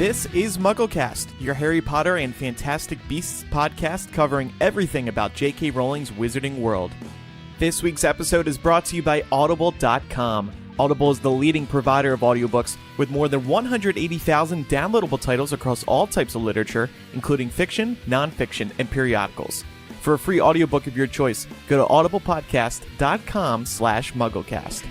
This is MuggleCast, your Harry Potter and Fantastic Beasts podcast covering everything about J.K. Rowling's Wizarding World. This week's episode is brought to you by Audible.com. Audible is the leading provider of audiobooks with more than 180,000 downloadable titles across all types of literature, including fiction, nonfiction, and periodicals. For a free audiobook of your choice, go to audiblepodcast.com/MuggleCast.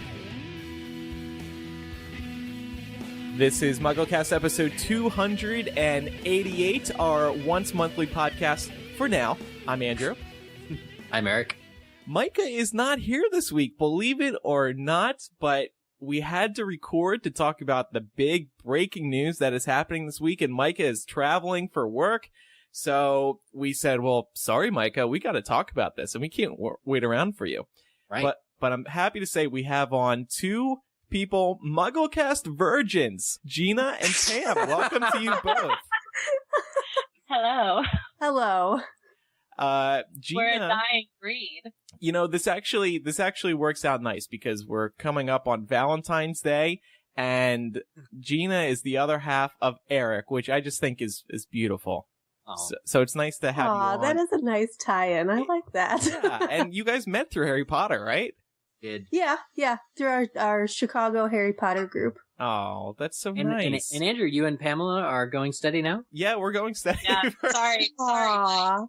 This is MuggleCast episode 288, our once-monthly podcast for now. I'm Andrew. I'm Eric. Micah is not here this week, believe it or not, but we had to record to talk about the big breaking news that is happening this week, and Micah is traveling for work. So we said, well, sorry, Micah, we got to talk about this, and we can't wait around for you. Right. But I'm happy to say we have on two people, MuggleCast virgins, Gina and Pam. Welcome to you both. Hello. Hello. Gina, we're a dying breed. You know, this actually works out nice because we're coming up on Valentine's Day, and Gina is the other half of Eric, which I just think is beautiful. Oh. So it's nice to have you on. That is a nice tie-in. I like that. Yeah, and you guys met through Harry Potter, right? Yeah, through our Chicago Harry Potter group. Oh, that's so and, nice. And Andrew, you and Pamela are going steady now? Yeah, we're going steady. Yeah, sorry. Aww.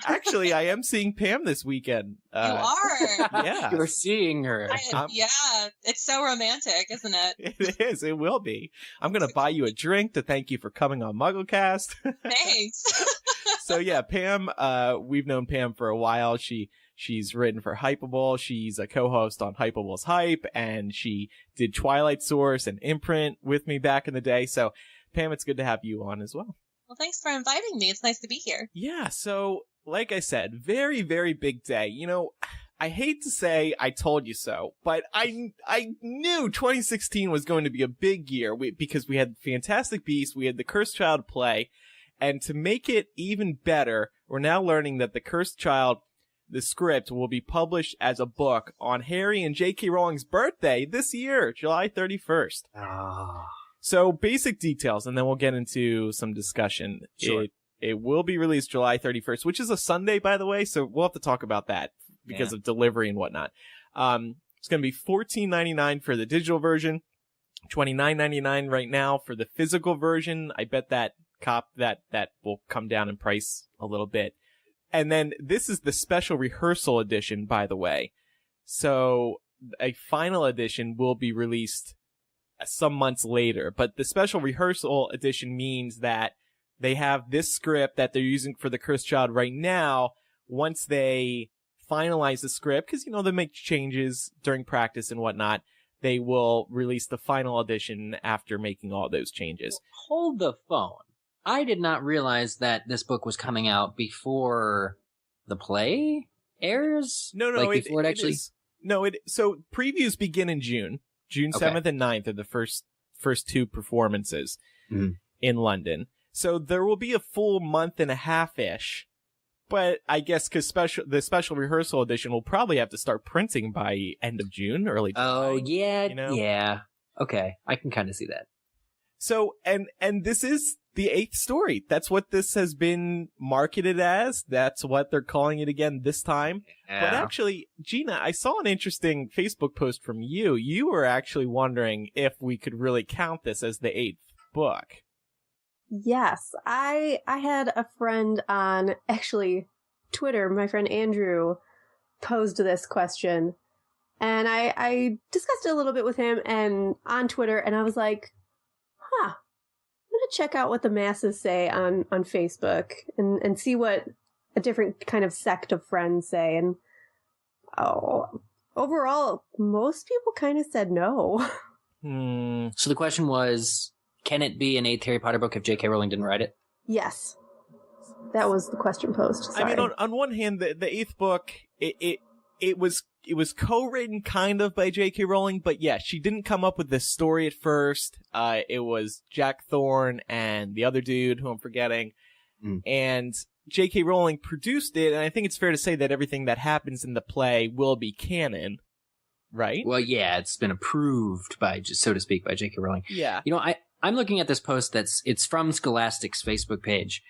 Actually, I am seeing Pam this weekend. You are. Yeah. You're seeing her. Yeah, it's so romantic, isn't it? It is. It will be. I'm going to buy you a drink to thank you for coming on MuggleCast. Thanks. So yeah, Pam, we've known Pam for a while. She's written for Hypable. She's a co-host on Hypable's Hype, and she did Twilight Source and Imprint with me back in the day. So, Pam, it's good to have you on as well. Well, thanks for inviting me. It's nice to be here. Yeah, so, like I said, very, very big day. You know, I hate to say I told you so, but I knew 2016 was going to be a big year because we had Fantastic Beasts, we had the Cursed Child play, and to make it even better, we're now learning that the Cursed Child, the script, will be published as a book on Harry and J.K. Rowling's birthday this year, July 31st. Oh. So, basic details, and then we'll get into some discussion. Sure. It will be released July 31st, which is a Sunday, by the way, so we'll have to talk about that because of delivery and whatnot. It's going to be $14.99 for the digital version, $29.99 right now for the physical version. I bet that will come down in price a little bit. And then this is the special rehearsal edition, by the way. So a final edition will be released some months later. But the special rehearsal edition means that they have this script that they're using for the Cursed Child right now. Once they finalize the script, because, you know, they make changes during practice and whatnot, they will release the final edition after making all those changes. Hold the phone. I did not realize that this book was coming out before the play airs? No, like before it actually. So previews begin in June 7th and 9th are the first two performances in London. So there will be a full month and a half-ish. But I guess because the special rehearsal edition will probably have to start printing by end of June, early July. Oh, yeah, you know? Yeah. Okay, I can kind of see that. So, and this is the 8th story. That's what this has been marketed as. That's what they're calling it again this time. Yeah. But actually, Gina, I saw an interesting Facebook post from you. You were actually wondering if we could really count this as the 8th book. Yes, I had a friend on, actually, Twitter, my friend Andrew posed this question, and I discussed it a little bit with him and on Twitter, and I was like, I'm going to check out what the masses say on Facebook and see what a different kind of sect of friends say, and overall, most people kind of said no. So the question was, can it be an 8th Harry Potter book if J.K. Rowling didn't write it? Yes. That was the question posed. Sorry. I mean, on one hand, the 8th book, it was co-written kind of by J.K. Rowling, but yeah, she didn't come up with this story at first. It was Jack Thorne and the other dude who I'm forgetting. And J.K. Rowling produced it, and I think it's fair to say that everything that happens in the play will be canon, right? Well, yeah, it's been approved by, so to speak, by J.K. Rowling. Yeah. You know, I'm looking at this post it's from Scholastic's Facebook page,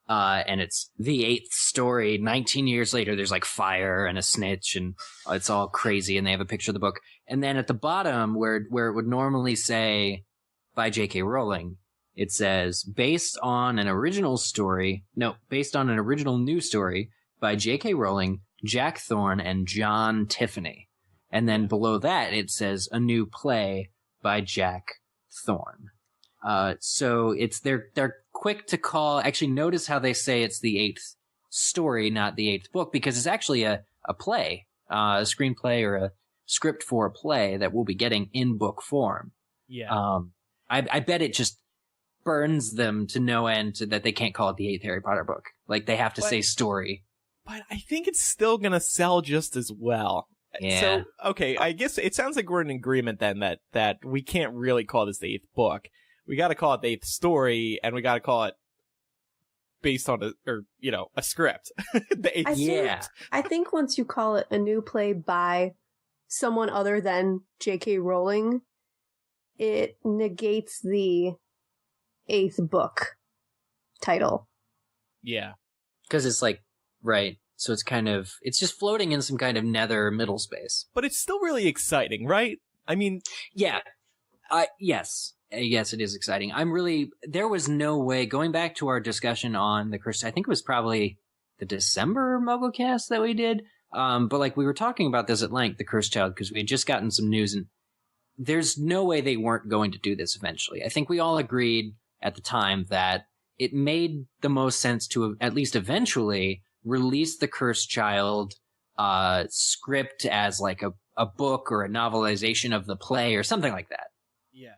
and it's the 8th story. 19 years later, there's like fire and a snitch, and it's all crazy. And they have a picture of the book. And then at the bottom, where it would normally say by J.K. Rowling, it says based on an original new story by J.K. Rowling, Jack Thorne, and John Tiffany. And then below that, it says a new play by Jack Thorne. So they're quick to call. Actually, notice how they say it's the 8th story, not the 8th book, because it's actually a play, a screenplay or a script for a play that we'll be getting in book form. Yeah. I bet it just burns them to no end that they can't call it the 8th Harry Potter book. Like, they have to say story. But I think it's still going to sell just as well. Yeah. So, okay, I guess it sounds like we're in agreement then that we can't really call this the 8th book. We got to call it the 8th story, and we got to call it based on a script. The 8th script. I think once you call it a new play by someone other than J.K. Rowling, it negates the 8th book title. Yeah. Because it's like, right. So it's just floating in some kind of nether middle space. But it's still really exciting, right? I mean... Yeah. Yes. Yes, it is exciting. There was no way, going back to our discussion on the Cursed, I think it was probably the December MuggleCast that we did. But like we were talking about this at length, the Cursed Child, because we had just gotten some news, and there's no way they weren't going to do this eventually. I think we all agreed at the time that it made the most sense to at least eventually release the Cursed Child script as like a book or a novelization of the play or something like that. Yeah.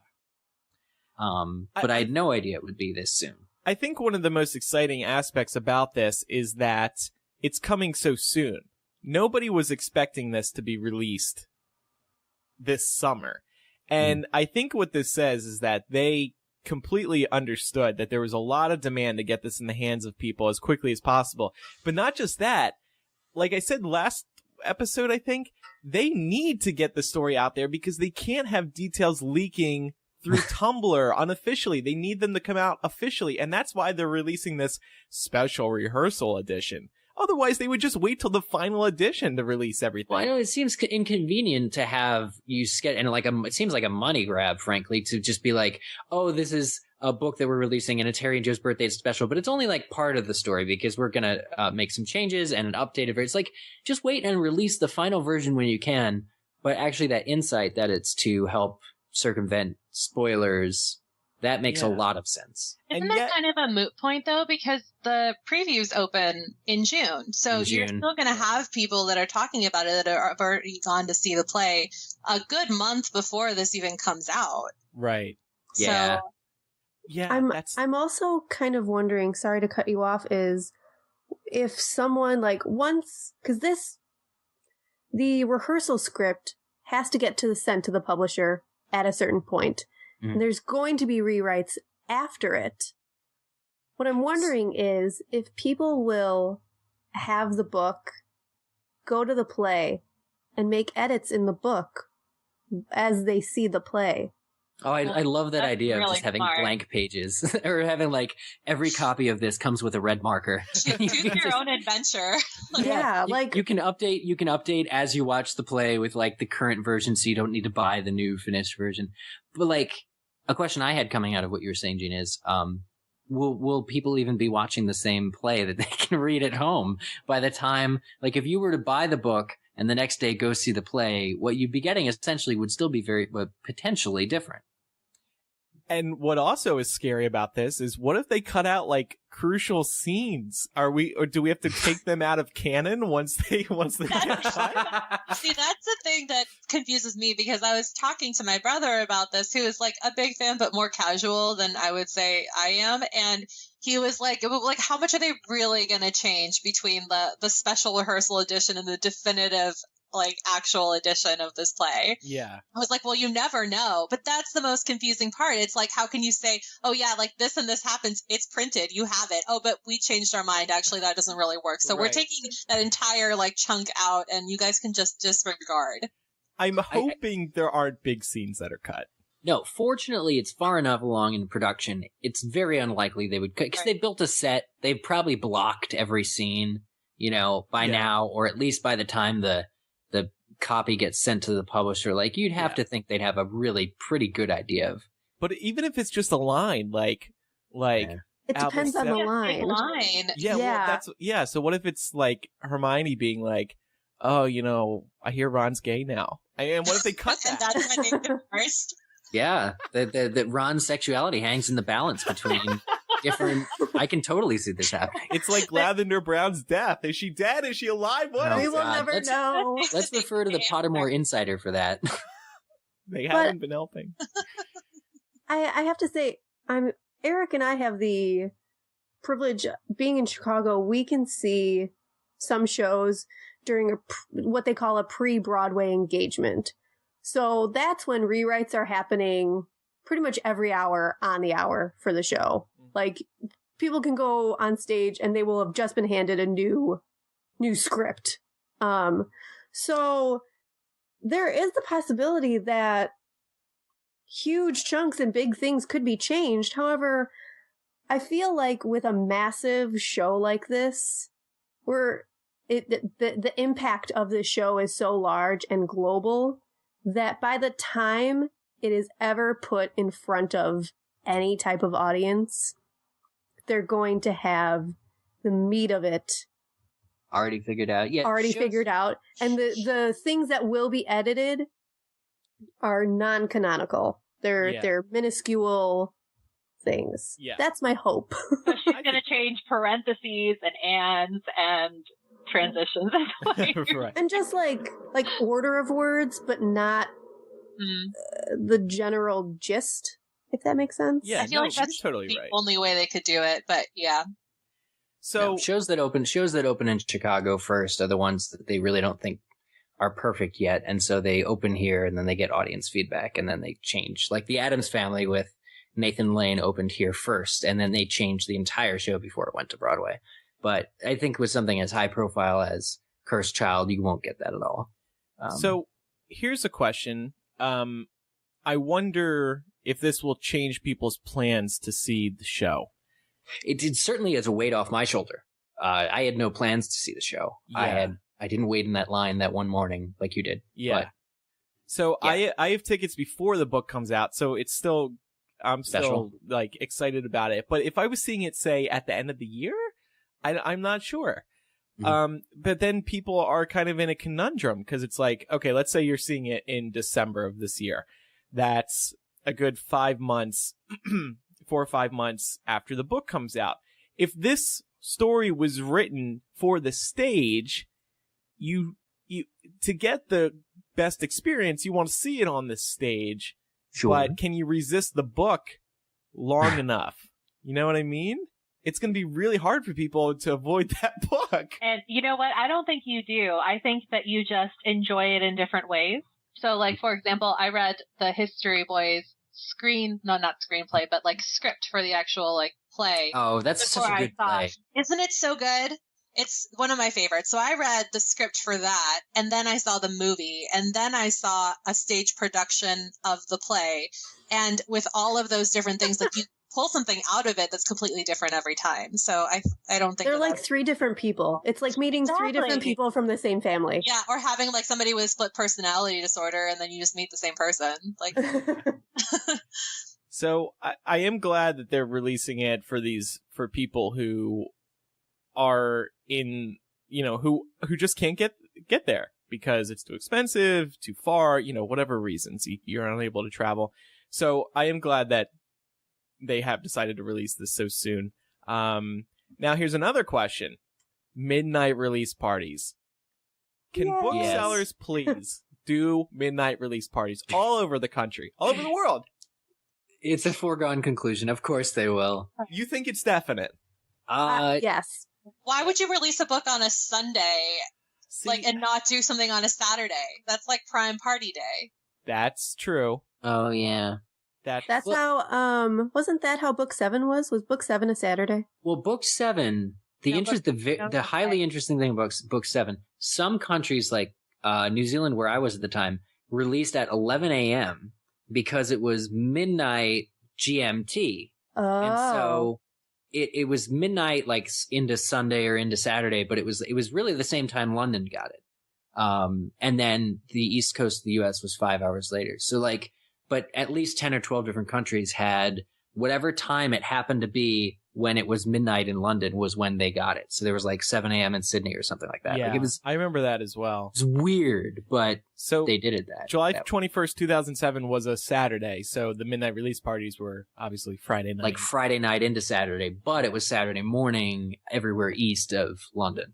But I had no idea it would be this soon. I think one of the most exciting aspects about this is that it's coming so soon. Nobody was expecting this to be released this summer. And I think what this says is that they completely understood that there was a lot of demand to get this in the hands of people as quickly as possible. But not just that, like I said last episode, I think, they need to get the story out there because they can't have details leaking through Tumblr unofficially. They need them to come out officially, and that's why they're releasing this special rehearsal edition. Otherwise, they would just wait till the final edition to release everything. Well, I know it seems inconvenient to have you and it seems like a money grab, frankly, to just be like, oh, this is a book that we're releasing and it's Harry and Joe's birthday special, but it's only like part of the story because we're going to make some changes and an updated version. It's like, just wait and release the final version when you can. But actually that insight that it's to help circumvent spoilers, that makes a lot of sense. Isn't that kind of a moot point, though? Because the previews open in June. So you're still going to have people that are talking about it that have already gone to see the play a good month before this even comes out. Right. Yeah. So, yeah. I'm also kind of wondering, sorry to cut you off, is if someone because the rehearsal script has to get sent to the publisher at a certain point. And there's going to be rewrites after it. What I'm wondering is if people will have the book, go to the play, and make edits in the book as they see the play. Oh, I love that idea really of just having smart. blank pages or having like every copy of this comes with a red marker. choose your own adventure. Yeah, you can update as you watch the play with like the current version, so you don't need to buy the new finished version. But like a question I had coming out of what you were saying, Gene, is will people even be watching the same play that they can read at home by the time, like if you were to buy the book and the next day go see the play, what you'd be getting essentially would still be potentially different. And what also is scary about this is what if they cut out like crucial scenes? Or do we have to take them out of canon once they get cut? See, that's the thing that confuses me because I was talking to my brother about this, who is like a big fan but more casual than I would say I am, and he was like, how much are they really going to change between the special rehearsal edition and the definitive like actual edition of this play? Yeah. I was like, well, you never know. But that's the most confusing part. It's like, how can you say, oh yeah, like this and this happens, it's printed, you have it. Oh, but we changed our mind. Actually, that doesn't really work. So we're taking that entire like chunk out and you guys can just disregard. I'm hoping there aren't big scenes that are cut. No, fortunately, it's far enough along in production. It's very unlikely they would, because they built a set. They've probably blocked every scene, by now, or at least by the time the copy gets sent to the publisher. Like, you'd have to think they'd have a really pretty good idea of. But even if it's just a line, like it depends on the line. Well, so what if it's like Hermione being like, "Oh, I hear Ron's gay now," and what if they cut that? That's when they did first. Yeah, that Ron's sexuality hangs in the balance between different. I can totally see this happening. It's like Lavender Brown's death. Is she dead? Is she alive? What? We will never know. Let's refer to the Pottermore Insider for that. They haven't been helping. I have to say, Eric and I have the privilege being in Chicago. We can see some shows during what they call a pre-Broadway engagement. So that's when rewrites are happening pretty much every hour on the hour for the show. Like, people can go on stage and they will have just been handed a new script. So there is the possibility that huge chunks and big things could be changed. However, I feel like with a massive show like this, the impact of the show is so large and global that by the time it is ever put in front of any type of audience, they're going to have the meat of it already figured out. Yeah, figured out. And the things that will be edited are non-canonical. They're minuscule things. Yeah. That's my hope. So she's going to change parentheses and ands and transitions. Right. And just like order of words, but not the general gist, if that makes sense. Yeah, I feel like that's totally the right. only way they could do it, but yeah. So shows that open in Chicago first are the ones that they really don't think are perfect yet, and so they open here and then they get audience feedback and then they change. Like the Addams Family with Nathan Lane opened here first, and then they changed the entire show before it went to Broadway. But I think with something as high profile as Cursed Child, you won't get that at all. So here's a question. I wonder if this will change people's plans to see the show. It certainly is a weight off my shoulder. I had no plans to see the show. Yeah. I didn't wait in that line that one morning like you did. Yeah. But, so yeah. I have tickets before the book comes out, so I'm still like excited about it. But if I was seeing it, say, at the end of the year, I'm not sure. Mm-hmm. But then people are kind of in a conundrum because it's like, okay, let's say you're seeing it in December of this year. That's a good 5 months, 4 or 5 months after the book comes out. If this story was written for the stage, you to get the best experience, you want to see it on the stage. Sure. But can you resist the book long enough? You know what I mean? It's going to be really hard for people to avoid that book. And you know what? I don't think you do. I think that you just enjoy it in different ways. So, like, for example, I read the History Boys not screenplay, but like script for the actual like play. Oh, that's such a good play. Isn't it so good? It's one of my favorites. So I read the script for that, and then I saw the movie, and then I saw a stage production of the play. And with all of those different things, like you pull something out of it that's completely different every time. So I don't think they're like 3 different people. It's like meeting 3 different people from the same family. Yeah, or having like somebody with split personality disorder, and then you just meet the same person. Like, so I am glad that they're releasing it for people who are in, who just can't get there because it's too expensive, too far, whatever reasons you're unable to travel. So I am glad that they have decided to release this so soon. Now here's another question. Midnight release parties. Can booksellers please do midnight release parties all over the country, all over the world? It's a foregone conclusion. Of course they will. You think it's definite? Yes. Why would you release a book on a Sunday, and not do something on a Saturday? That's like prime party day. That's true. Oh yeah. That's how. Wasn't that how Book 7 was? Was Book 7 a Saturday? Well, Book 7. The highly interesting thing about Book 7. Some countries like New Zealand, where I was at the time, released at 11 a.m. because it was midnight GMT. And so it was midnight, like into Sunday or into Saturday, but it was really the same time London got it. And then the East Coast of the US was 5 hours later. So like, but at least 10 or 12 different countries had whatever time it happened to be when it was midnight in London was when they got it. So there was like 7 a.m. in Sydney or something like that. Yeah, Like I remember that as well. It was weird, but so they did it that. July 21st, 2007 was a Saturday, so the midnight release parties were obviously Friday night. Like Friday night into Saturday, but it was Saturday morning everywhere east of London.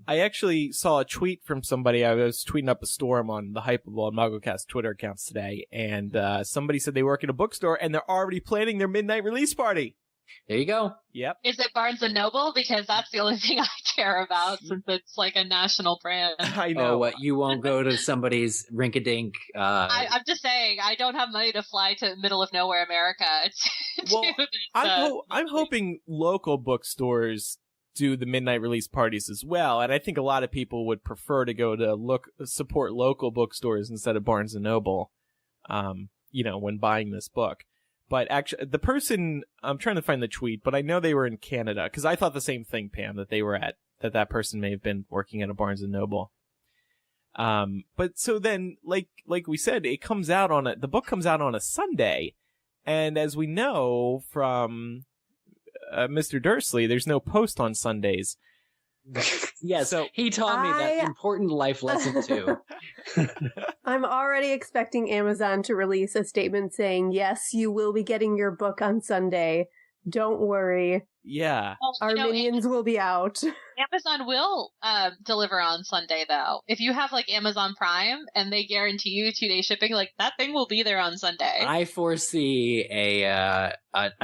I actually saw a tweet from somebody. I was tweeting up a storm on the Hypeable and MuggleCast Twitter accounts today, and somebody said they work at a bookstore, and they're already planning their midnight release party. There you go. Yep. Is it Barnes & Noble? Because that's the only thing I care about, since it's like a national brand. I know. Oh, what? You won't go to somebody's rink-a-dink. I'm just saying, I don't have money to fly to middle of nowhere America. Well, I'm hoping local bookstores do the midnight release parties as well, and I think a lot of people would prefer to go to support local bookstores instead of Barnes & Noble, when buying this book. But actually, the person, I'm trying to find the tweet, but I know they were in Canada, because I thought the same thing, Pam, that they were that person may have been working at a Barnes & Noble. But so then, like we said, the book comes out on a Sunday, and as we know from Mr. Dursley, there's no post on Sundays. Yes, so he taught me that important life lesson too. I'm already expecting Amazon to release a statement saying, yes, you will be getting your book on Sunday. Don't worry. Yeah. Well, Our minions will be out. Amazon will deliver on Sunday, though. If you have like Amazon Prime and they guarantee you 2-day shipping, like that thing will be there on Sunday. I foresee a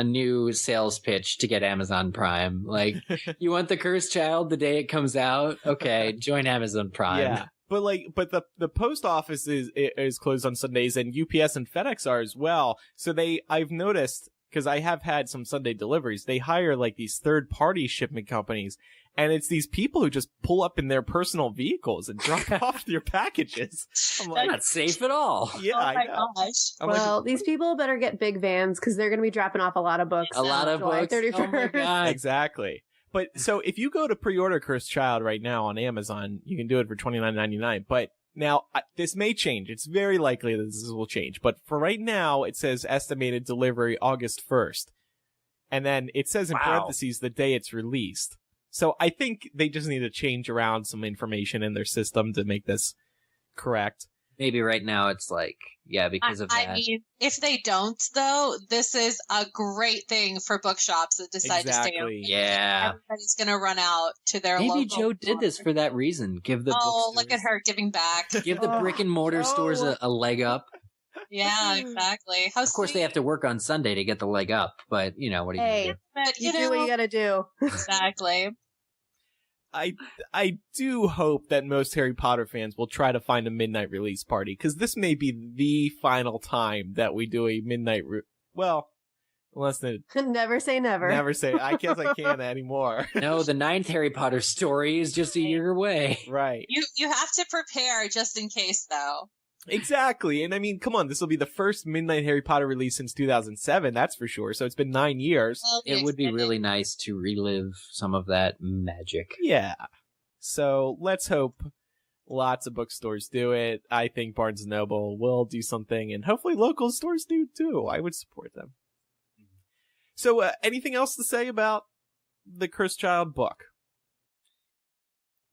new sales pitch to get Amazon Prime. Like, you want the Cursed Child the day it comes out? Okay, join Amazon Prime. Yeah. But the post office is closed on Sundays, and UPS and FedEx are as well. So I've noticed, because I have had some Sunday deliveries, they hire like these third-party shipment companies, and it's these people who just pull up in their personal vehicles and drop off your packages. I'm That's not safe at all. Yeah, oh I my know. gosh. Well, these people better get big vans, because they're going to be dropping off a lot of books. A lot of July books. 31st. Oh my God. Exactly. But so if you go to pre-order Cursed Child right now on Amazon, you can do it for $29.99. But now this may change. It's very likely that this will change. But for right now, it says estimated delivery August 1st. And then it says in parentheses the day it's released. So I think they just need to change around some information in their system to make this correct. Maybe right now it's like, yeah, because of that. I mean, if they don't, though, this is a great thing for bookshops that decide to stay open. Yeah. Everybody's going to run out to their Maybe local Joe did this for that reason. Give the Oh, bookstores- look at her giving back. Give the brick and mortar stores a leg up. Yeah, exactly. How Of course, they have to work on Sunday to get the leg up, but what are you Hey, gonna do? But, you do what you got to do. Exactly. I do hope that most Harry Potter fans will try to find a midnight release party, because this may be the final time that we do a midnight unless the Never say never. never say I guess I can't anymore. No, the 9th Harry Potter story is just a year away. Right. You have to prepare just in case, though. Exactly. And I mean, come on, this will be the first midnight Harry Potter release since 2007, that's for sure. So it's been 9 years. It would be really nice to relive some of that magic. Yeah. So let's hope lots of bookstores do it. I think Barnes & Noble will do something, and hopefully local stores do too. I would support them. So anything else to say about the Cursed Child book?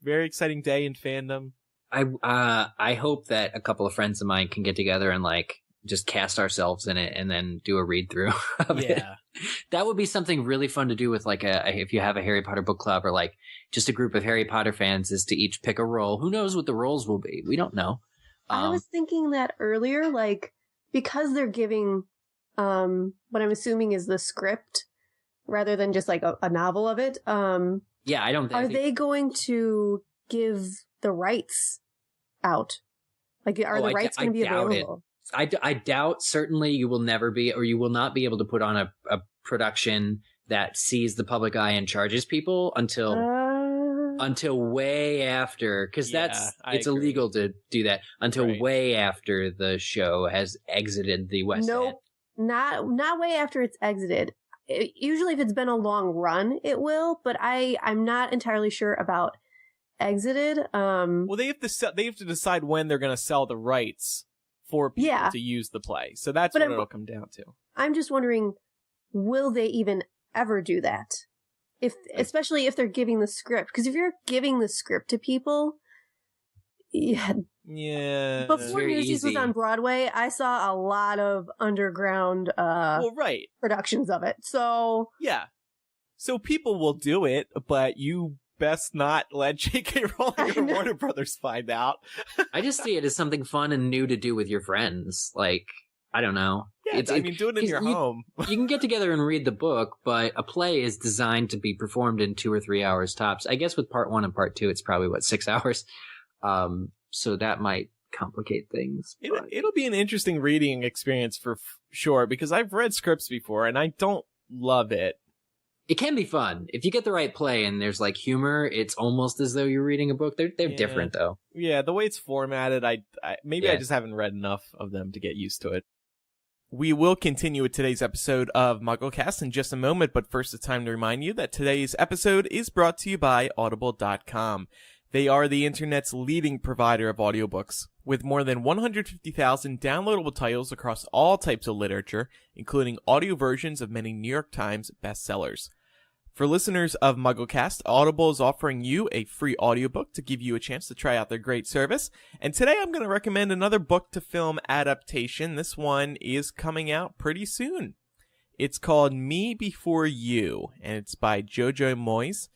Very exciting day in fandom. I hope that a couple of friends of mine can get together and like just cast ourselves in it and then do a read through of it. That would be something really fun to do with like if you have a Harry Potter book club or like just a group of Harry Potter fans, is to each pick a role. Who knows what the roles will be? We don't know. I was thinking that earlier, like, because they're giving what I'm assuming is the script rather than just like a novel of it. Yeah, I don't think. Are they going to give the rights out? Like, are the rights going to be available? I doubt. Certainly, you will never be, or you will not be able to put on a production that sees the public eye and charges people until until way after, because it's illegal to do that until way after the show has exited the West End. Nope, not way after it's exited. Usually, if it's been a long run, it will. But I'm not entirely sure about exited. Well, they have to decide when they're going to sell the rights for people to use the play. So that's what it'll come down to. I'm just wondering, will they even ever do that? Especially if they're giving the script, because if you're giving the script to people, yeah. Before Newsies was on Broadway, I saw a lot of underground productions of it. So yeah, so people will do it, but you best not let J.K. Rowling or Warner Brothers find out. I just see it as something fun and new to do with your friends. Like, I don't know. Yeah, do it in your home. You can get together and read the book, but a play is designed to be performed in 2 or 3 hours tops. I guess with part 1 and part 2, it's probably, 6 hours? So that might complicate things. It'll be an interesting reading experience for sure, because I've read scripts before, and I don't love it. It can be fun. If you get the right play and there's like humor, it's almost as though you're reading a book. They're different, though. Yeah, the way it's formatted, I just haven't read enough of them to get used to it. We will continue with today's episode of MuggleCast in just a moment, but first it's time to remind you that today's episode is brought to you by Audible.com. They are the internet's leading provider of audiobooks, with more than 150,000 downloadable titles across all types of literature, including audio versions of many New York Times bestsellers. For listeners of MuggleCast, Audible is offering you a free audiobook to give you a chance to try out their great service. And today I'm going to recommend another book-to-film adaptation. This one is coming out pretty soon. It's called Me Before You, and it's by Jojo Moyes.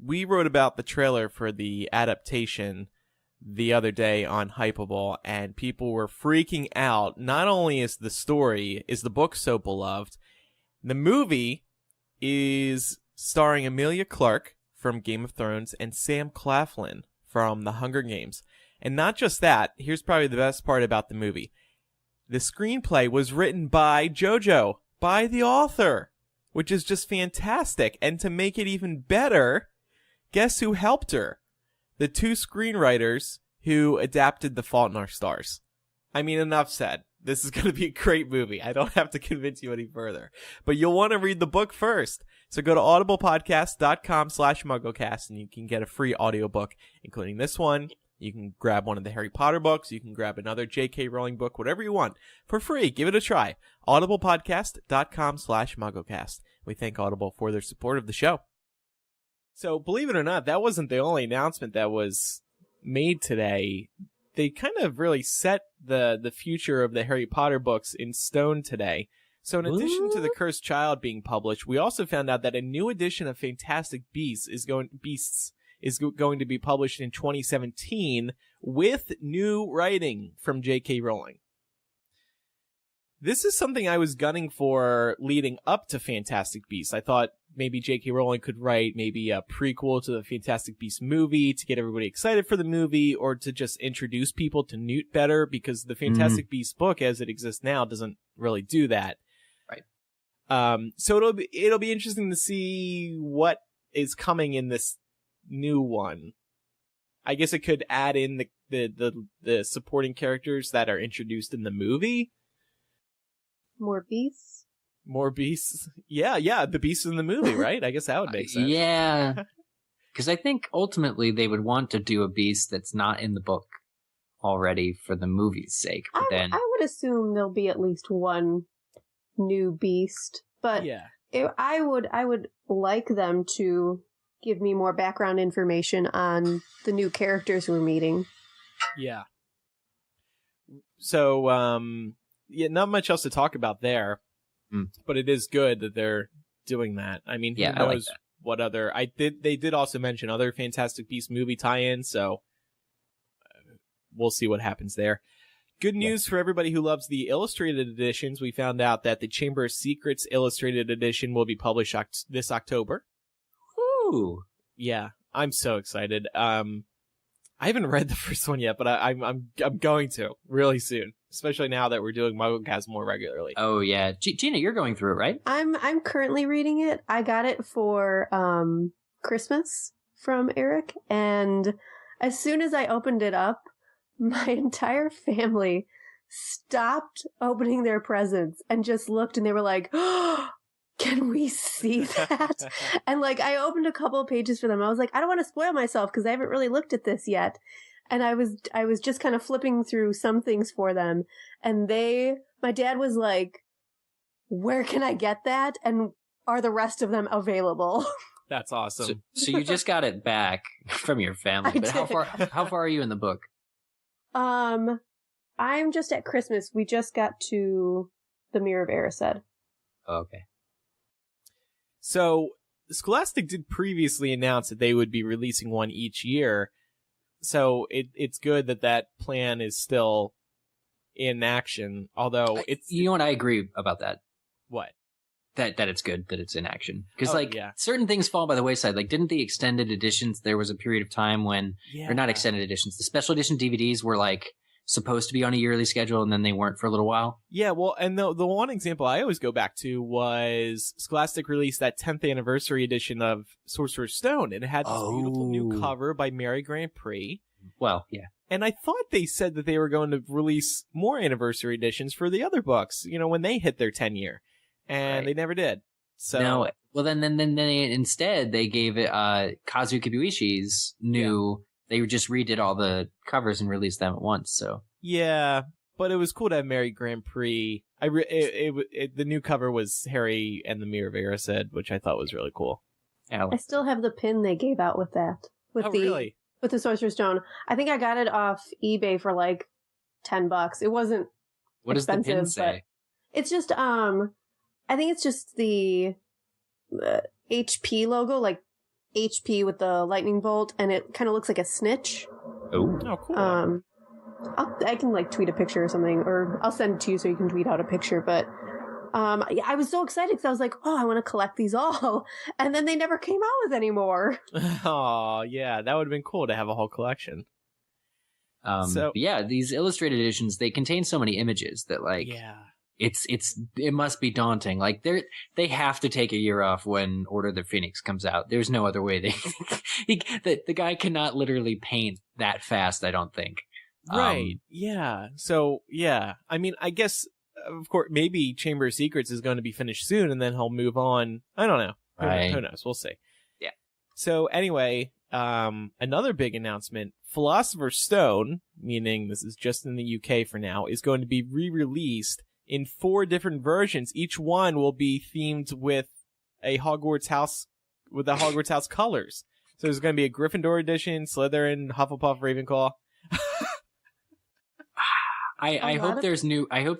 We wrote about the trailer for the adaptation the other day on Hypable, and people were freaking out. Not only is the book so beloved, the movie is starring Emilia Clarke from Game of Thrones and Sam Claflin from The Hunger Games. And not just that, here's probably the best part about the movie. The screenplay was written by Jojo, by the author, which is just fantastic. And to make it even better, guess who helped her? The 2 screenwriters who adapted The Fault in Our Stars. I mean, enough said. This is going to be a great movie. I don't have to convince you any further. But you'll want to read the book first. So go to audiblepodcast.com/MuggleCast and you can get a free audiobook, including this one. You can grab one of the Harry Potter books. You can grab another J.K. Rowling book, whatever you want, for free. Give it a try. audiblepodcast.com/MuggleCast. We thank Audible for their support of the show. So believe it or not, that wasn't the only announcement that was made today. They kind of really set the future of the Harry Potter books in stone today. So in addition to The Cursed Child being published, we also found out that a new edition of Fantastic Beasts is going to be published in 2017 with new writing from J.K. Rowling. This is something I was gunning for leading up to Fantastic Beasts. I thought maybe J.K. Rowling could write maybe a prequel to the Fantastic Beasts movie to get everybody excited for the movie, or to just introduce people to Newt better, because the Fantastic Beasts book as it exists now doesn't really do that. Right. So it'll be interesting to see what is coming in this new one. I guess it could add in the supporting characters that are introduced in the movie. More beasts? More beasts? Yeah, the beasts in the movie, right? I guess that would make sense. Yeah. Because I think ultimately they would want to do a beast that's not in the book already for the movie's sake. But I would assume there'll be at least one new beast. But yeah. I would like them to give me more background information on the new characters we're meeting. Yeah. So, yeah, not much else to talk about there, but it is good that they're doing that. I mean, who knows what other... They did also mention other Fantastic Beasts movie tie-ins, so we'll see what happens there. Good news for everybody who loves the illustrated editions. We found out that the Chamber of Secrets illustrated edition will be published this October. Ooh. Yeah, I'm so excited. I haven't read the first one yet, but I'm going to really soon. Especially now that we're doing MuggleCast more regularly. Oh yeah, Gina, you're going through it, right? I'm currently reading it. I got it for Christmas from Eric, and as soon as I opened it up, my entire family stopped opening their presents and just looked, and they were like, oh, can we see that? And like, I opened a couple of pages for them. I was like, I don't want to spoil myself because I haven't really looked at this yet. And I was just kind of flipping through some things for them. And my dad was like, where can I get that? And are the rest of them available? That's awesome. So you just got it back from your family. But how far are you in the book? I'm just at Christmas. We just got to the Mirror of Erised. Oh, okay. So Scholastic did previously announce that they would be releasing one each year. So it's good that plan is still in action. Although it's... You know what? I agree about that. What? That it's good that it's in action. Because, certain things fall by the wayside. Like, didn't the extended editions, there was a period of time when... Yeah. Or not extended editions. The special edition DVDs were, like, supposed to be on a yearly schedule, and then they weren't for a little while. Yeah, well, and the one example I always go back to was Scholastic released that 10th anniversary edition of Sorcerer's Stone, and it had this beautiful new cover by Mary Grand Prix. Well, yeah. And I thought they said that they were going to release more anniversary editions for the other books, when they hit their 10-year. And they never did. So no, well, then they, instead they gave it Kazuo Kibuishi's new... Yeah. They just redid all the covers and released them at once. So yeah, but it was cool to have Mary Grand Prix. The new cover was Harry and the Mirror of Erised, which I thought was really cool. I still have the pin they gave out with that. Really? With the Sorcerer's Stone. I think I got it off eBay for like $10. It wasn't What expensive, does the pin say? It's just I think it's just the HP logo, like HP with the lightning bolt, and it kind of looks like a snitch. Oh, cool. I can like tweet a picture or something, or I'll send it to you so you can tweet out a picture. But I was so excited because I was like, oh, I want to collect these all, and then they never came out with any more. Oh, yeah, that would have been cool to have a whole collection. These illustrated editions, they contain so many images that it must be daunting. Like they have to take a year off when Order of the Phoenix comes out. There's no other way the guy cannot literally paint that fast, I don't think. Right. Yeah. So yeah, I mean, I guess of course maybe Chamber of Secrets is going to be finished soon, and then he'll move on. I don't know. Who knows? We'll see. Yeah. So anyway, another big announcement: Philosopher's Stone, meaning this is just in the UK for now, is going to be re-released in 4 different versions. Each one will be themed with a Hogwarts house, with the Hogwarts house colors. So there's going to be a Gryffindor edition, Slytherin, Hufflepuff, Ravenclaw. I hope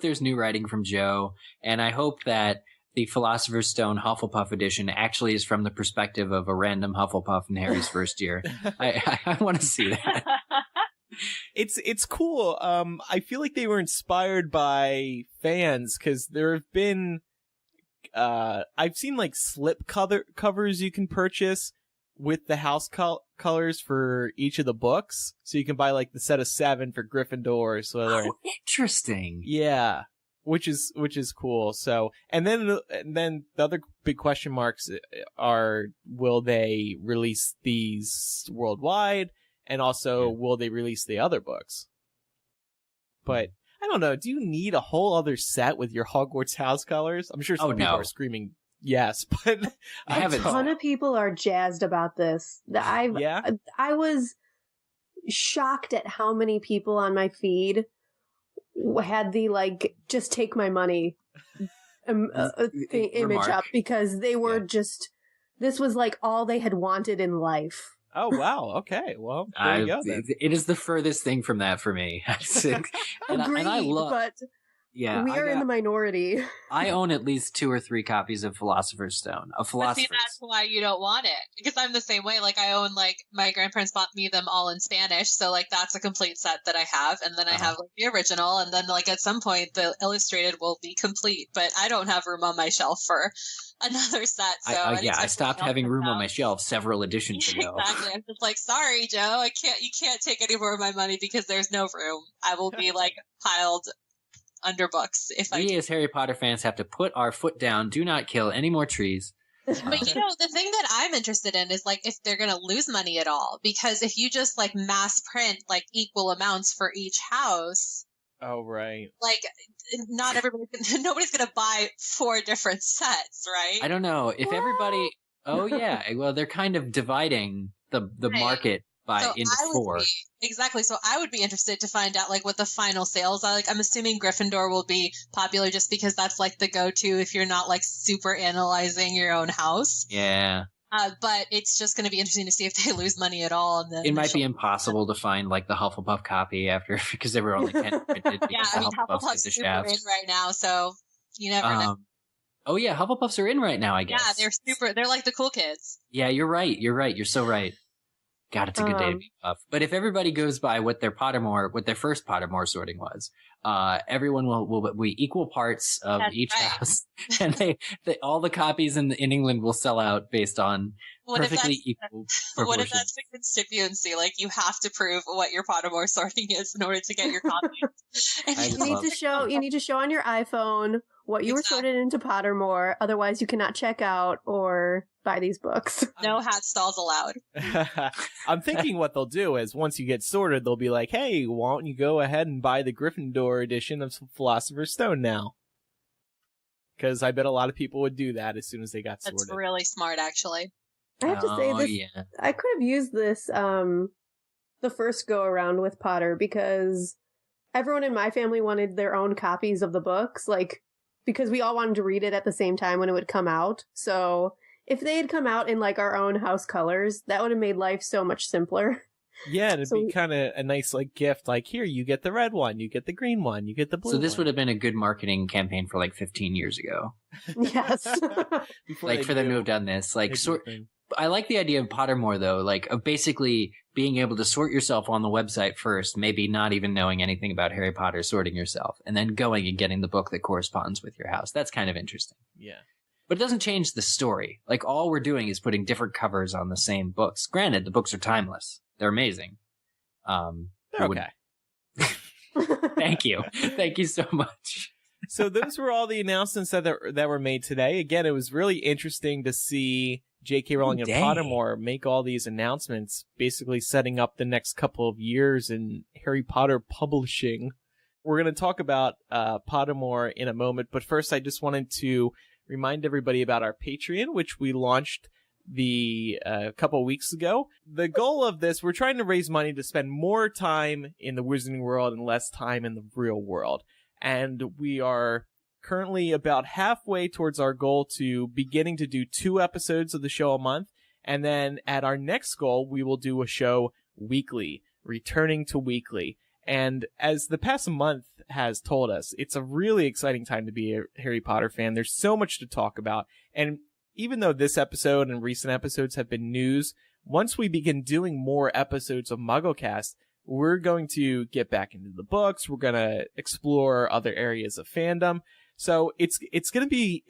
there's new writing from Joe, and I hope that the Philosopher's Stone Hufflepuff edition actually is from the perspective of a random Hufflepuff in Harry's first year. I want to see that. It's cool. I feel like they were inspired by fans, because there have been I've seen like slip covers you can purchase with the house colors for each of the books, so you can buy like the set of 7 for Gryffindor or Slytherin. Oh, interesting. Yeah, which is cool. So, and then the other big question marks are: will they release these worldwide? And also, will they release the other books? But I don't know. Do you need a whole other set with your Hogwarts house colors? I'm sure some people are screaming yes, but a ton of people are jazzed about this. I was shocked at how many people on my feed had the like just take my money image up, because they were just, this was like all they had wanted in life. Oh, wow. Okay. Well, there you go then. It is the furthest thing from that for me. and I love, but we are in the minority. I own at least 2 or 3 copies of Philosopher's Stone. But see, that's why you don't want it. Because I'm the same way. Like, I own, like, my grandparents bought me them all in Spanish. So, like, that's a complete set that I have. And then I have, like, the original. And then, like, at some point, the illustrated will be complete. But I don't have room on my shelf for another set. So I stopped having room on my shelf several editions ago. Exactly. I'm just like, sorry, Joe. You can't take any more of my money because there's no room. I will be, like, piled under books if we as Harry Potter fans have to put our foot down. Do not kill any more trees. But the thing that I'm interested in is like if they're going to lose money at all, because if you just like mass print like equal amounts for each house. Oh, right. Like not nobody's going to buy 4 different sets, right? I don't know if everybody. Oh yeah, well they're kind of dividing the market into 4. Exactly. So I would be interested to find out like what the final sales are. Like I'm assuming Gryffindor will be popular just because that's like the go-to if you're not like super analyzing your own house. Yeah. But it's just going to be interesting to see if they lose money at all. It might be impossible to find like the Hufflepuff copy after because they were only 10 printed. Yeah, I mean Hufflepuff's super in right now, so you never know. Oh yeah, Hufflepuffs are in right now, I guess. Yeah, they're like the cool kids. Yeah, you're right. You're so right. God, it's a good day to be Puff. But if everybody goes by what their first Pottermore sorting was, everyone will be equal parts of each house, and they all the copies in England will sell out based on perfectly equal proportions. What if that's the constituency? Like you have to prove what your Pottermore sorting is in order to get your copy. You need to show on your iPhone what you were sorted into Pottermore. Otherwise, you cannot check out or buy these books. No hat stalls allowed. I'm thinking what they'll do is once you get sorted, they'll be like, hey, why don't you go ahead and buy the Gryffindor edition of Philosopher's Stone now? Because I bet a lot of people would do that as soon as they got sorted. That's really smart, actually. I have to say this. Yeah. I could have used this the first go around with Potter because everyone in my family wanted their own copies of the books, like because we all wanted to read it at the same time when it would come out. So if they had come out in like our own house colors, that would have made life so much simpler. Yeah, it'd be kind of a nice like gift. Like here, you get the red one, you get the green one, you get the blue one. So this would have been a good marketing campaign for like 15 years ago. Yes. Like for them to have done this. Like I like the idea of Pottermore though, like of basically being able to sort yourself on the website first, maybe not even knowing anything about Harry Potter, sorting yourself, and then going and getting the book that corresponds with your house. That's kind of interesting. Yeah. But it doesn't change the story. Like all we're doing is putting different covers on the same books. Granted, the books are timeless. They're amazing. They're okay. Thank you. Thank you so much. So those were all the announcements that were made today. Again, it was really interesting to see J.K. Rowling and Pottermore make all these announcements, basically setting up the next couple of years in Harry Potter publishing. We're going to talk about Pottermore in a moment, but first I just wanted to remind everybody about our Patreon, which we launched a couple of weeks ago. The goal of this, we're trying to raise money to spend more time in the Wizarding world and less time in the real world. And we are currently about halfway towards our goal to beginning to do 2 episodes of the show a month. And then at our next goal, we will do a show weekly, returning to weekly. And as the past month has told us, it's a really exciting time to be a Harry Potter fan. There's so much to talk about. And even though this episode and recent episodes have been news, once we begin doing more episodes of MuggleCast, we're going to get back into the books. We're going to explore other areas of fandom. So it's going to be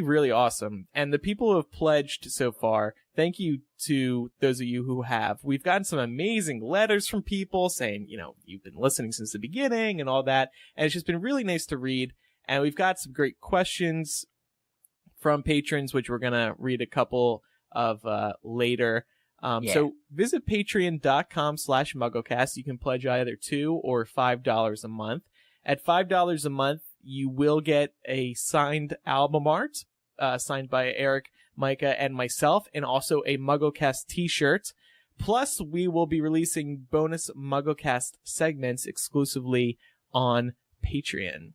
really awesome. And the people who have pledged so far, thank you to those of you who have. We've gotten some amazing letters from people saying, you've been listening since the beginning and all that. And it's just been really nice to read. And we've got some great questions from patrons, which we're going to read a couple of later. So visit patreon.com/MuggleCast. You can pledge either $2 or $5 a month. At $5 a month, you will get a signed album art, signed by Eric, Micah, and myself, and also a MuggleCast t-shirt. Plus, we will be releasing bonus MuggleCast segments exclusively on Patreon.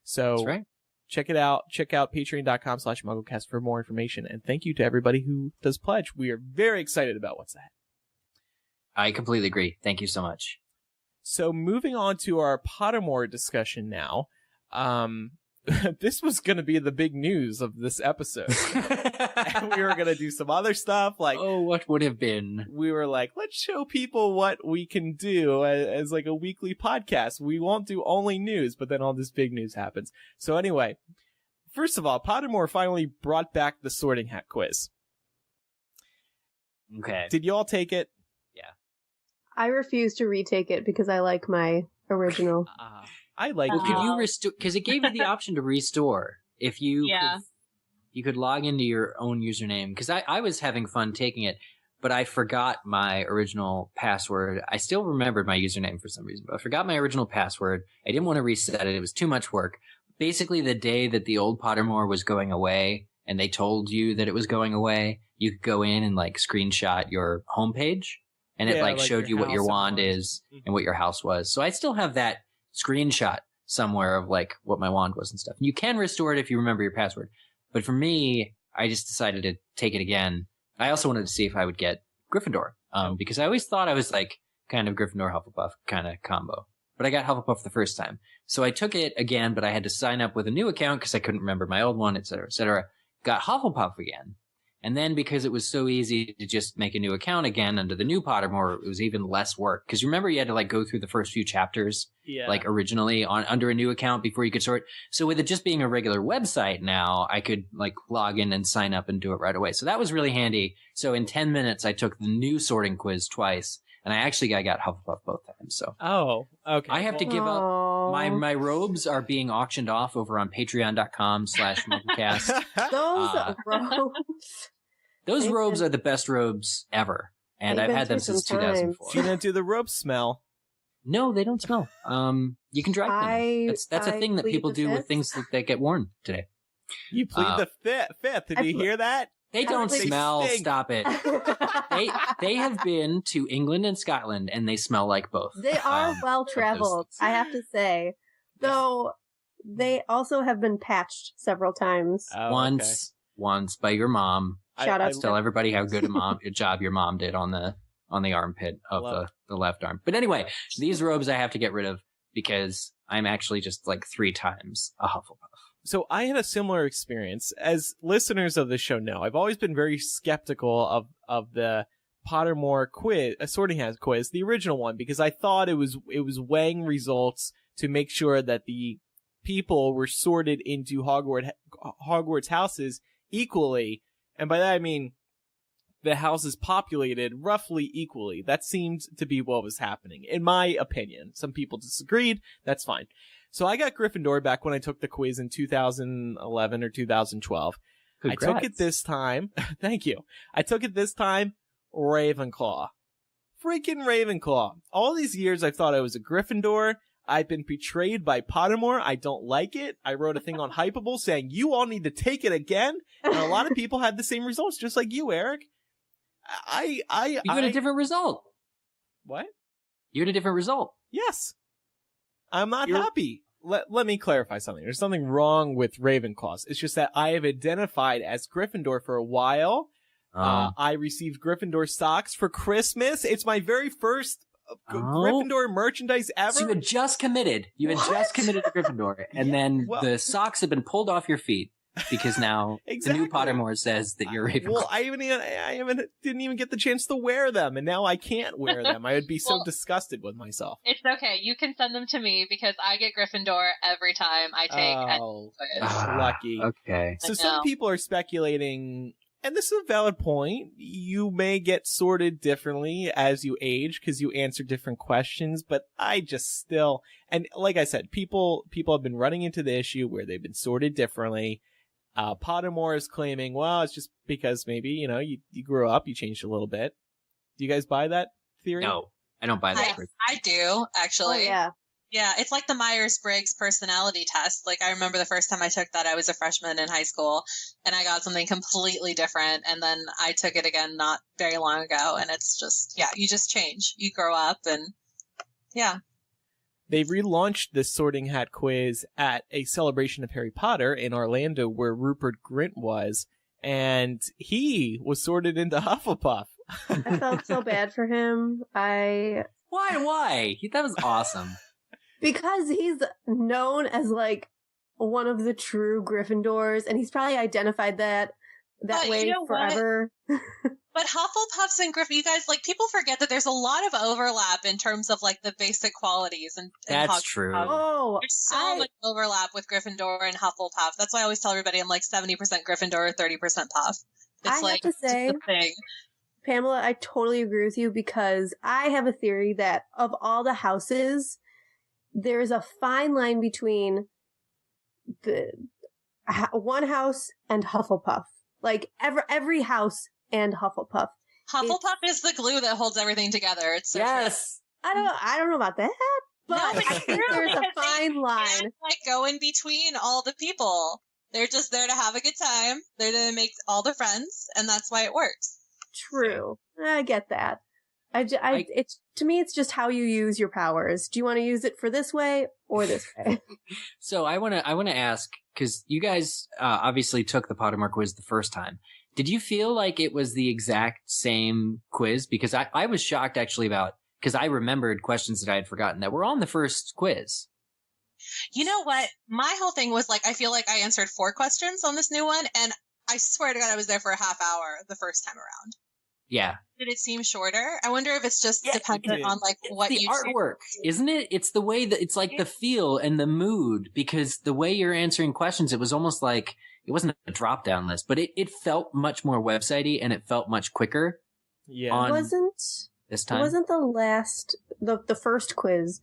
So that's right. Check it out. Check out patreon.com/MuggleCast for more information. And thank you to everybody who does pledge. We are very excited about what's ahead. I completely agree. Thank you so much. So moving on to our Pottermore discussion now. This was going to be the big news of this episode. And we were going to do some other stuff like... Oh, what would have been? We were like, let's show people what we can do as like a weekly podcast. We won't do only news, but then all this big news happens. So anyway, first of all, Pottermore finally brought back the Sorting Hat quiz. Okay. Did you all take it? Yeah. I refuse to retake it because I like my original. I like. Well, could you restore? Because it gave you the option to restore if you. Yeah. you could log into your own username, because I was having fun taking it, but I forgot my original password. I still remembered my username for some reason, but I forgot my original password. I didn't want to reset it. It was too much work. Basically, the day that the old Pottermore was going away, and they told you that it was going away, you could go in and like screenshot your homepage, and it like showed you what your wand is and what your house was. So I still have that screenshot somewhere of like what my wand was and stuff. And you can restore it if you remember your password. But for me, I just decided to take it again. I also wanted to see if I would get Gryffindor, because I always thought I was like kind of Gryffindor Hufflepuff kind of combo. But I got Hufflepuff the first time. So I took it again, but I had to sign up with a new account because I couldn't remember my old one, et cetera, et cetera. Got Hufflepuff again. And then because it was so easy to just make a new account again under the new Pottermore, it was even less work. Because remember, you had to like go through the first few chapters, like originally under a new account before you could sort. So with it just being a regular website now, I could like log in and sign up and do it right away. So that was really handy. So in 10 minutes, I took the new sorting quiz twice. And I got Hufflepuff both times. So okay. I have to give up. My robes are being auctioned off over on patreon.com/MuggleCast. Those robes. Those robes are the best robes ever. And I've had them since 2004. Do you not do the rope smell? No, they don't smell. You can dry clean them. That's a thing that people do with things that get worn today. You plead the fifth. Did you hear that? They don't smell. Stop it. They have been to England and Scotland, and they smell like both. They are well traveled, I have to say. Though they also have been patched several times. Once by your mom. Shout out to tell everybody how good a job your mom did on the armpit of the left arm. But anyway, these robes I have to get rid of because I'm actually just like 3 times a Hufflepuff. So I had a similar experience. As listeners of the show know, I've always been very skeptical of the Pottermore quiz, Sorting Hat quiz, the original one, because I thought it was weighing results to make sure that the people were sorted into Hogwarts houses equally. And by that I mean the houses populated roughly equally. That seemed to be what was happening, in my opinion. Some people disagreed. That's fine. So I got Gryffindor back when I took the quiz in 2011 or 2012. Congrats. I took it this time. Thank you. I took it this time, Ravenclaw. Freaking Ravenclaw. All these years I thought I was a Gryffindor. I've been betrayed by Pottermore. I don't like it. I wrote a thing on Hypable saying, you all need to take it again. And a lot of people had the same results, just like you, Eric. You had a different result. What? You had a different result. Yes. I'm not happy. Let me clarify something. There's something wrong with Ravenclaws. It's just that I have identified as Gryffindor for a while. I received Gryffindor socks for Christmas. It's my very first Gryffindor merchandise ever. So you had just committed. You had just committed to Gryffindor. And then the socks have been pulled off your feet. Because now the new Pottermore says that you're Ravenclaw. Well, I didn't even get the chance to wear them, and now I can't wear them. I would be so disgusted with myself. It's okay. You can send them to me because I get Gryffindor every time I take. Lucky. Okay. So some people are speculating, and this is a valid point. You may get sorted differently as you age because you answer different questions, but I just still, and like I said, people have been running into the issue where they've been sorted differently. Pottermore is claiming, well, it's just because maybe, you grew up, you changed a little bit. Do you guys buy that theory? No, I don't buy that. I do, actually. Oh, yeah. Yeah, it's like the Myers-Briggs personality test. Like, I remember the first time I took that, I was a freshman in high school, and I got something completely different, and then I took it again not very long ago, and it's just, you just change. You grow up, and yeah. They relaunched the Sorting Hat quiz at a celebration of Harry Potter in Orlando where Rupert Grint was, and he was sorted into Hufflepuff. I felt so bad for him. Why? That was awesome. Because he's known as, like, one of the true Gryffindors, and he's probably identified that way forever. But Hufflepuffs and Gryffindor, you guys, like, people forget that there's a lot of overlap in terms of, like, the basic qualities. And that's true. Oh, there's so much overlap with Gryffindor and Hufflepuff. That's why I always tell everybody I'm like 70% Gryffindor, 30% Puff. It's have to say, the thing. Pamela, I totally agree with you because I have a theory that of all the houses, there is a fine line between one house and Hufflepuff. Like every house and Hufflepuff. Hufflepuff is the glue that holds everything together. It's so true. I don't know about that, but No, but I think there's a fine line. Can't, like, go in between all the people. They're just there to have a good time. They're there to make all their friends, and that's why it works. True. I get that. It's to me, it's just how you use your powers. Do you want to use it for this way or this way? So I want to ask, because you guys obviously took the Pottermore quiz the first time. Did you feel like it was the exact same quiz? Because I was shocked actually because I remembered questions that I had forgotten that were on the first quiz. You know what? My whole thing was like, I feel like I answered 4 questions on this new one, and I swear to God, I was there for a half hour the first time around. Yeah. Did it seem shorter? I wonder if it's just dependent on like what the you artwork, isn't it? It's the way that it's like the feel and the mood, because the way you're answering questions, it was almost like it wasn't a drop down list, but it felt much more websitey and it felt much quicker. Yeah. This time wasn't the first quiz,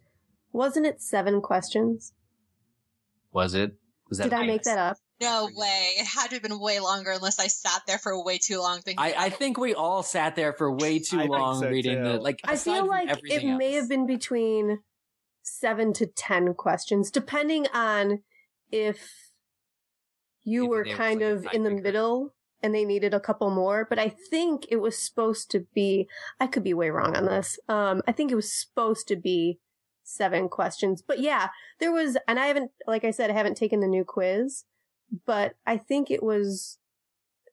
wasn't it 7 questions? Was it? Was that Did I make that up? No way. It had to have been way longer unless I sat there for way too long thinking. I think we all sat there for way too long reading the, like, I feel like it may have been between 7 to 10 questions, depending on if you were kind of in the middle and they needed a couple more. But I think it was supposed to be, I could be way wrong on this. I think it was supposed to be 7 questions. But yeah, there was, and I haven't, like I said, I haven't taken the new quiz. But I think it was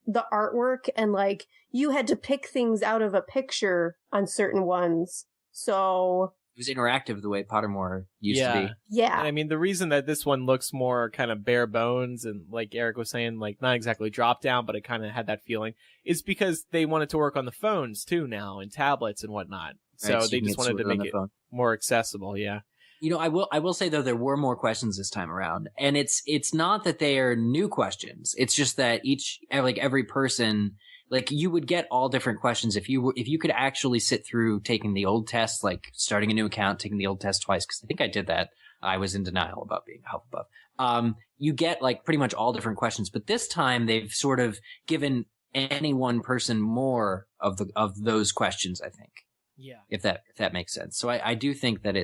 the artwork and like you had to pick things out of a picture on certain ones. So it was interactive the way Pottermore used to be. Yeah. And I mean, the reason that this one looks more kind of bare bones and like Eric was saying, like not exactly drop down, but it kind of had that feeling is because they wanted to work on the phones too now and tablets and whatnot. So Right, so they you just can wanted to sort it on make the it phone. more accessible. Yeah. You know, I will say though, there were more questions this time around, and it's not that they are new questions. It's just that every person, like you would get all different questions if you could actually sit through taking the old test, like starting a new account, taking the old test twice. Cause I think I did that. I was in denial about being Hufflepuff. You get like pretty much all different questions, but this time they've sort of given any one person more of those questions, I think. Yeah. If that makes sense. So I do think that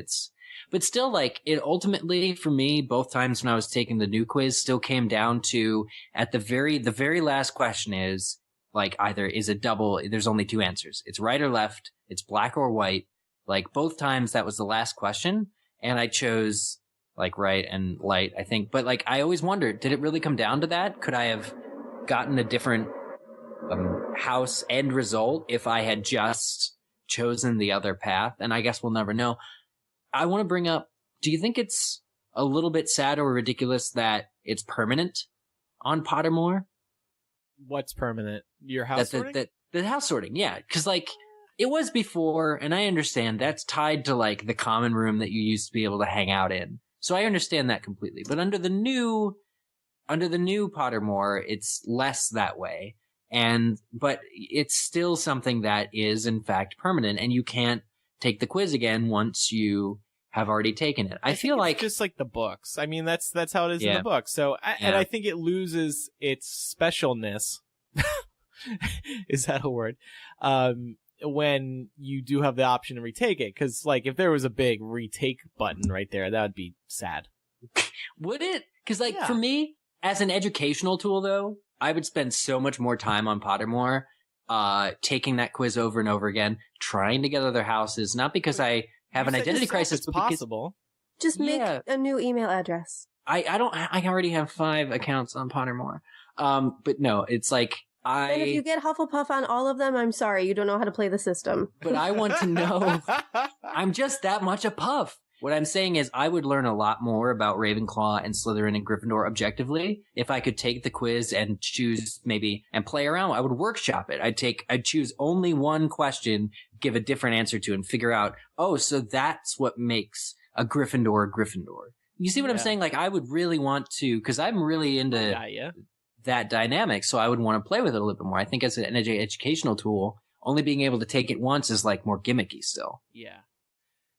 but still, like, it ultimately, for me, both times when I was taking the new quiz, still came down to, at the very last question is, like, either is a double, there's only 2 answers. It's right or left, it's black or white. Like, both times that was the last question, and I chose, like, right and light, I think. But, like, I always wondered, did it really come down to that? Could I have gotten a different house end result if I had just chosen the other path? And I guess we'll never know. I want to bring up, do you think it's a little bit sad or ridiculous that it's permanent on Pottermore? What's permanent? Your house sorting? The house sorting, yeah. Because, like, it was before, and I understand that's tied to, like, the common room that you used to be able to hang out in. So I understand that completely. But under the new Pottermore, it's less that way. But it's still something that is, in fact, permanent, and you can't take the quiz again once you have already taken it. I feel like just like the books. I mean, that's how it is in the book. So, and I think it loses its specialness. Is that a word? When you do have the option to retake it, because like if there was a big retake button right there, that would be sad. Would it? Because like for me, as an educational tool, though, I would spend so much more time on Pottermore. Taking that quiz over and over again, trying to get other houses, not because I have an identity crisis, but possible. Just make a new email address. I already have 5 accounts on Pottermore. But no, it's like And if you get Hufflepuff on all of them, I'm sorry, you don't know how to play the system. But I want to know, I'm just that much a puff. What I'm saying is I would learn a lot more about Ravenclaw and Slytherin and Gryffindor objectively if I could take the quiz and choose maybe and play around. I would workshop it. I'd choose only one question, give a different answer to, and figure out, oh, so that's what makes a Gryffindor a Gryffindor. You see what I'm saying? Like I would really want to, because I'm really into that dynamic, so I would want to play with it a little bit more. I think as an educational tool, only being able to take it once is like more gimmicky still. Yeah.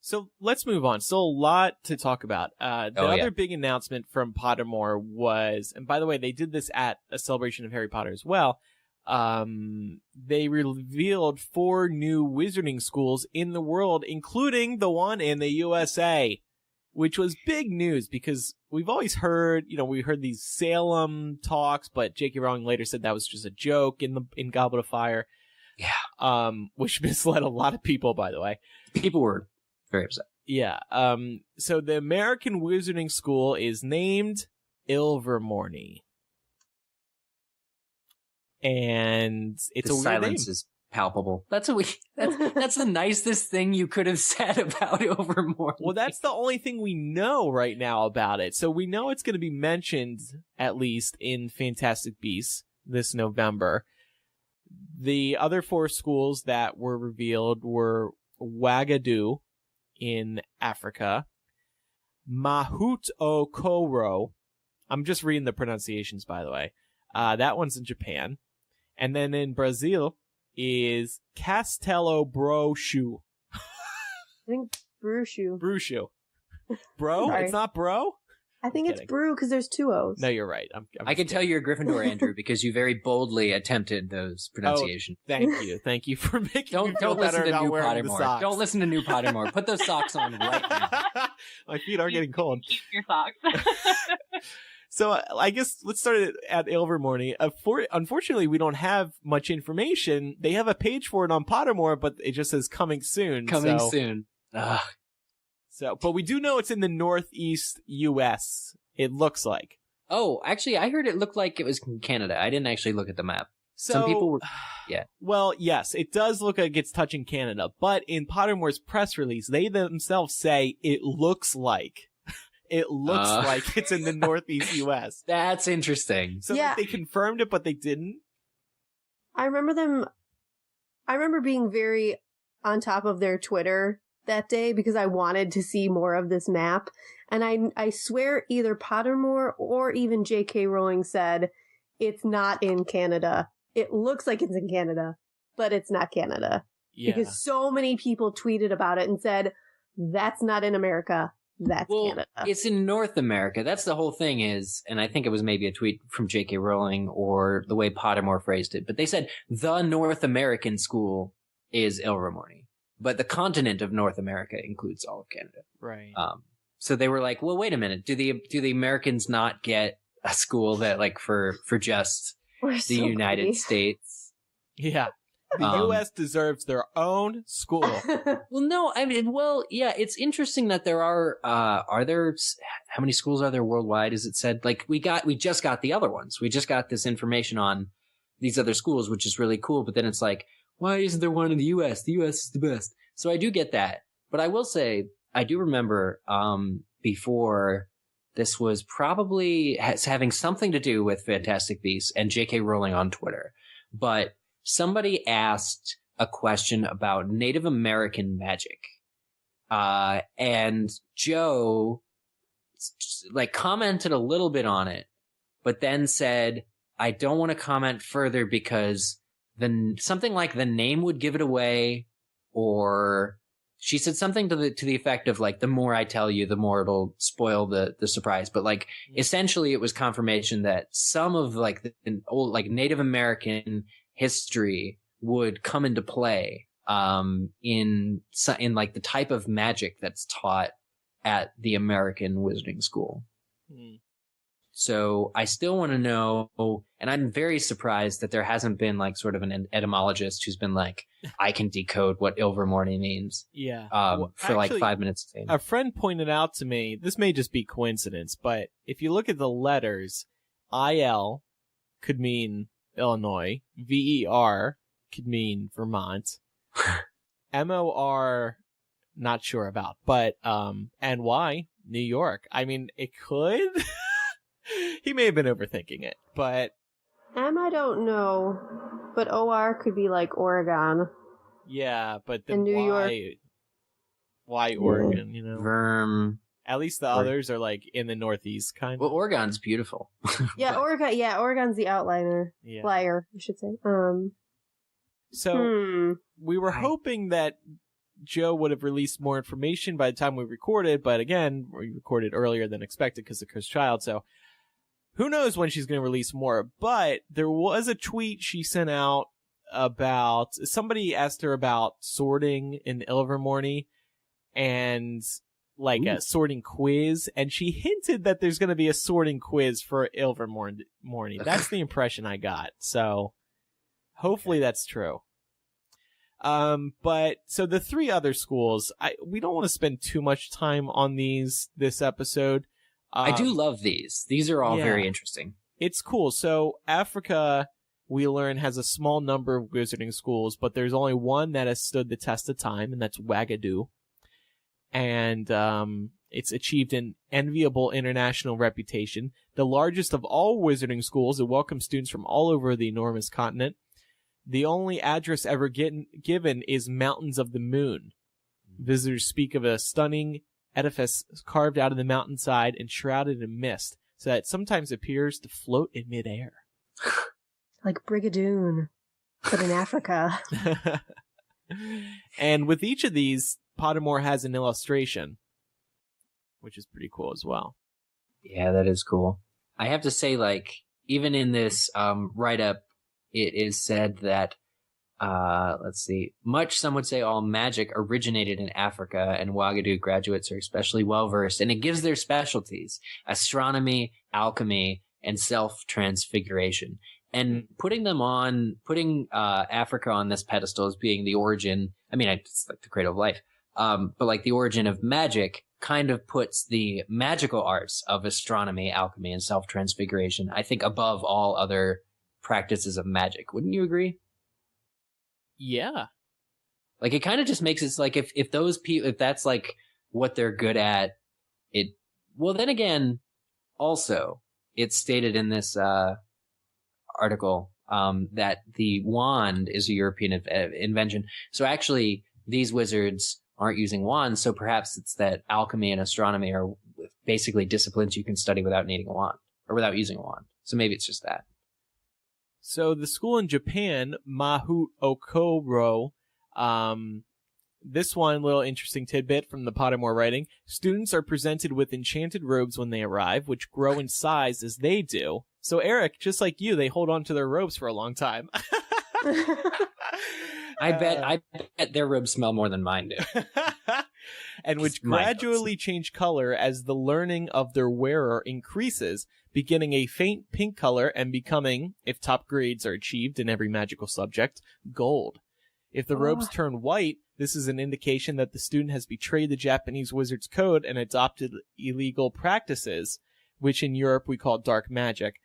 So let's move on. Still a lot to talk about. The other big announcement from Pottermore was, and by the way, they did this at a celebration of Harry Potter as well. They revealed 4 new wizarding schools in the world, including the one in the USA, which was big news because we've always heard, we heard these Salem talks, but J.K. Rowling later said that was just a joke in Goblet of Fire. Yeah. Which misled a lot of people, by the way. People were very upset. Yeah. So the American Wizarding School is named Ilvermorny. And it's the a weird silence name. Is palpable. That's the nicest thing you could have said about Ilvermorny. Well, that's the only thing we know right now about it. So we know it's going to be mentioned, at least, in Fantastic Beasts this November. The other 4 schools that were revealed were Ouagadougou in Africa, Mahut Okoro. I'm just reading the pronunciations, by the way. That one's in Japan. And then in Brazil is Castelo Brochu. I think Brushu. Brushu. Bro? Sorry. It's not bro? I think it's brew because there's 2 O's. No, you're right. I can tell you're a Gryffindor, Andrew, because you very boldly attempted those pronunciations. Thank you for making me feel Don't listen better to about New wearing the Pottermore. socks. Don't listen to New Pottermore. Put those socks on right now. My feet are getting cold. Keep your socks. So I guess let's start at Ilvermorny. Unfortunately, we don't have much information. They have a page for it on Pottermore, but it just says coming soon. Coming soon. Ugh. But we do know it's in the Northeast U.S. It looks like. Oh, actually, I heard it looked like it was in Canada. I didn't actually look at the map. So, some people were, yeah. Well, yes, it does look like it's touching Canada, but in Pottermore's press release, they themselves say it looks like. It looks like it's in the Northeast U.S. That's interesting. So like, they confirmed it, but they didn't. I remember being very on top of their Twitter that day because I wanted to see more of this map. And I swear either Pottermore or even J.K. Rowling said it's not in Canada. It looks like it's in Canada, but it's not Canada. Yeah. Because so many people tweeted about it and said, that's not in America. That's Canada. It's in North America. That's the whole thing is, and I think it was maybe a tweet from J.K. Rowling or the way Pottermore phrased it, but they said the North American school is Ilvermorny, but the continent of North America includes all of Canada. Right. So they were like, well, wait a minute. Do the Americans not get a school that like for just the United States? Yeah. The U.S. deserves their own school. Well, no, I mean, yeah, it's interesting that there are there, how many schools are there worldwide? Is it said, like, we just got the other ones. We just got this information on these other schools, which is really cool. But then it's like, why isn't there one in the U.S.? The U.S. is the best. So I do get that. But I will say, I do remember, before this was probably having something to do with Fantastic Beasts and J.K. Rowling on Twitter. But somebody asked a question about Native American magic. And Joe like commented a little bit on it, but then said, I don't want to comment further because something like the name would give it away, or she said something to the effect of like, the more I tell you, the more it'll spoil the surprise. But like, essentially it was confirmation that some of like the old, like Native American history would come into play in like the type of magic that's taught at the American Wizarding School. So I still want to know, and I'm very surprised that there hasn't been like sort of an etymologist who's been like, I can decode what Ilvermorny means. Yeah. For like 5 minutes of fame. A friend pointed out to me, this may just be coincidence, but if you look at the letters, IL could mean Illinois, VER could mean Vermont, MOR, not sure about, but NY, New York. I mean, it could. He may have been overthinking it, but I don't know, but OR could be like Oregon. Yeah, but then New York. Why Oregon? You know, Verm. At least the others are like in the Northeast, kind of. Well, Oregon's beautiful. Yeah, Oregon. Yeah, Oregon's the outliner. Yeah. Flyer, I should say. So we were hoping that Joe would have released more information by the time we recorded, but again, we recorded earlier than expected because of Chris Child, so who knows when she's going to release more. But there was a tweet she sent out about, somebody asked her about sorting in Ilvermorny and like a sorting quiz, and she hinted that there's going to be a sorting quiz for Ilvermorny. That's the impression I got, so hopefully that's true. But so the three other schools, we don't want to spend too much time on this episode. I do love these. These are all very interesting. It's cool. So Africa, we learn, has a small number of wizarding schools, but there's only one that has stood the test of time, and that's Wagadu. And it's achieved an enviable international reputation. The largest of all wizarding schools, it welcomes students from all over the enormous continent. The only address ever given is Mountains of the Moon. Visitors speak of a stunning edifice carved out of the mountainside and shrouded in mist, so that it sometimes appears to float in midair. Like Brigadoon, but in Africa. And with each of these, Pottermore has an illustration, which is pretty cool as well. Yeah, that is cool. I have to say, like, even in this write-up, it is said that, let's see, some would say all magic originated in Africa, and Wagadu graduates are especially well-versed, and it gives their specialties: astronomy, alchemy, and self-transfiguration. And putting Africa on this pedestal as being the origin, I mean, it's like the cradle of life, but like the origin of magic kind of puts the magical arts of astronomy, alchemy, and self-transfiguration, I think, above all other practices of magic. Wouldn't you agree? Yeah. Like, it kind of just makes it like if those people, if that's like what they're good at, well, then again, also, it's stated in this article that the wand is a European invention. So actually, these wizards aren't using wands, so perhaps it's that alchemy and astronomy are basically disciplines you can study without needing a wand, or without using a wand. So maybe it's just that. So the school in Japan, Mahut Okoro, this one little interesting tidbit from the Pottermore writing: students are presented with enchanted robes when they arrive, which grow in size as they do. So Eric, just like you, they hold on to their robes for a long time. I bet their robes smell more than mine do. And which gradually change color as the learning of their wearer increases, beginning a faint pink color and becoming, if top grades are achieved in every magical subject, gold. If the robes turn white, this is an indication that the student has betrayed the Japanese wizard's code and adopted illegal practices, which in Europe we call dark magic,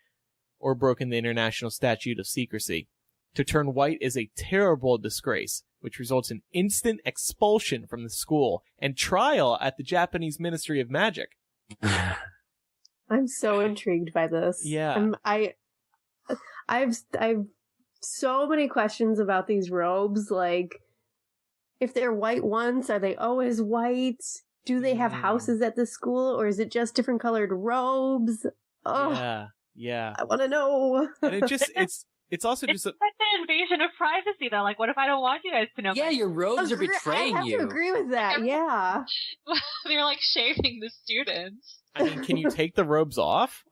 or broken the international statute of secrecy. To turn white is a terrible disgrace, which results in instant expulsion from the school and trial at the Japanese Ministry of Magic. I'm so intrigued by this. Yeah. I've so many questions about these robes. Like, if they're white ones, are they always white? Do they have houses at the school, or is it just different colored robes? Oh, yeah. I want to know. And it's also just such an invasion of privacy, though. Like, what if I don't want you guys to know? Yeah, your robes are betraying you. I have to agree with that. Yeah. They're like shaming the students. I mean, can you take the robes off?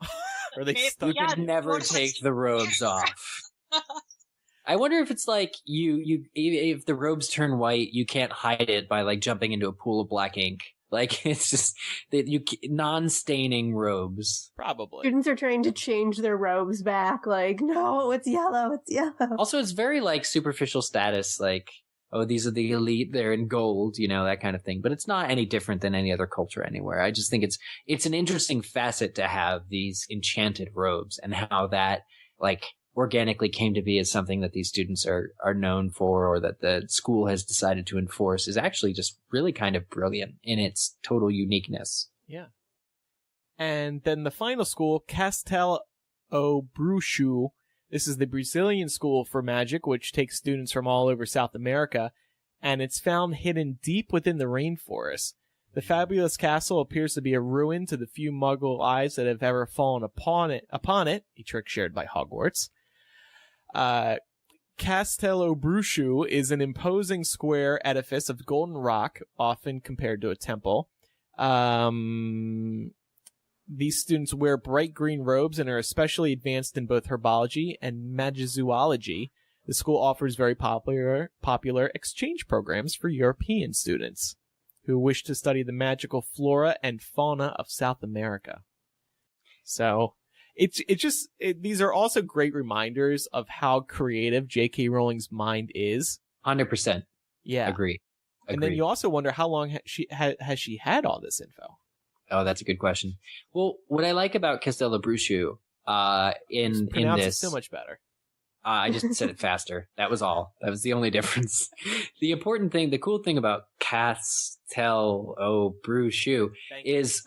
Or are they stuck? You could never take the robes off. I wonder if it's like if the robes turn white, you can't hide it by like jumping into a pool of black ink. Like, it's just non-staining robes. Probably. Students are trying to change their robes back. Like, no, it's yellow. It's yellow. Also, it's very like superficial status. Like, oh, these are the elite. They're in gold, that kind of thing. But it's not any different than any other culture anywhere. I just think it's an interesting facet to have these enchanted robes, and how that like organically came to be as something that these students are known for, or that the school has decided to enforce, is actually just really kind of brilliant in its total uniqueness. Yeah. And then the final school, Castelo Bruxo. This is the Brazilian school for magic, which takes students from all over South America, and it's found hidden deep within the rainforest. The fabulous castle appears to be a ruin to the few Muggle eyes that have ever fallen upon it, a trick shared by Hogwarts. Castello Brushu is an imposing square edifice of golden rock, often compared to a temple. These students wear bright green robes and are especially advanced in both herbology and magizoology. The school offers very popular exchange programs for European students who wish to study the magical flora and fauna of South America. So these are also great reminders of how creative J.K. Rowling's mind is. 100%. Yeah. Agree. And then you also wonder how long has she had all this info? Oh, that's a good question. Well, what I like about Castello Brushu in this, so much better. I just said it faster. That was all. That was the only difference. The important thing, the cool thing about Castello Brushu is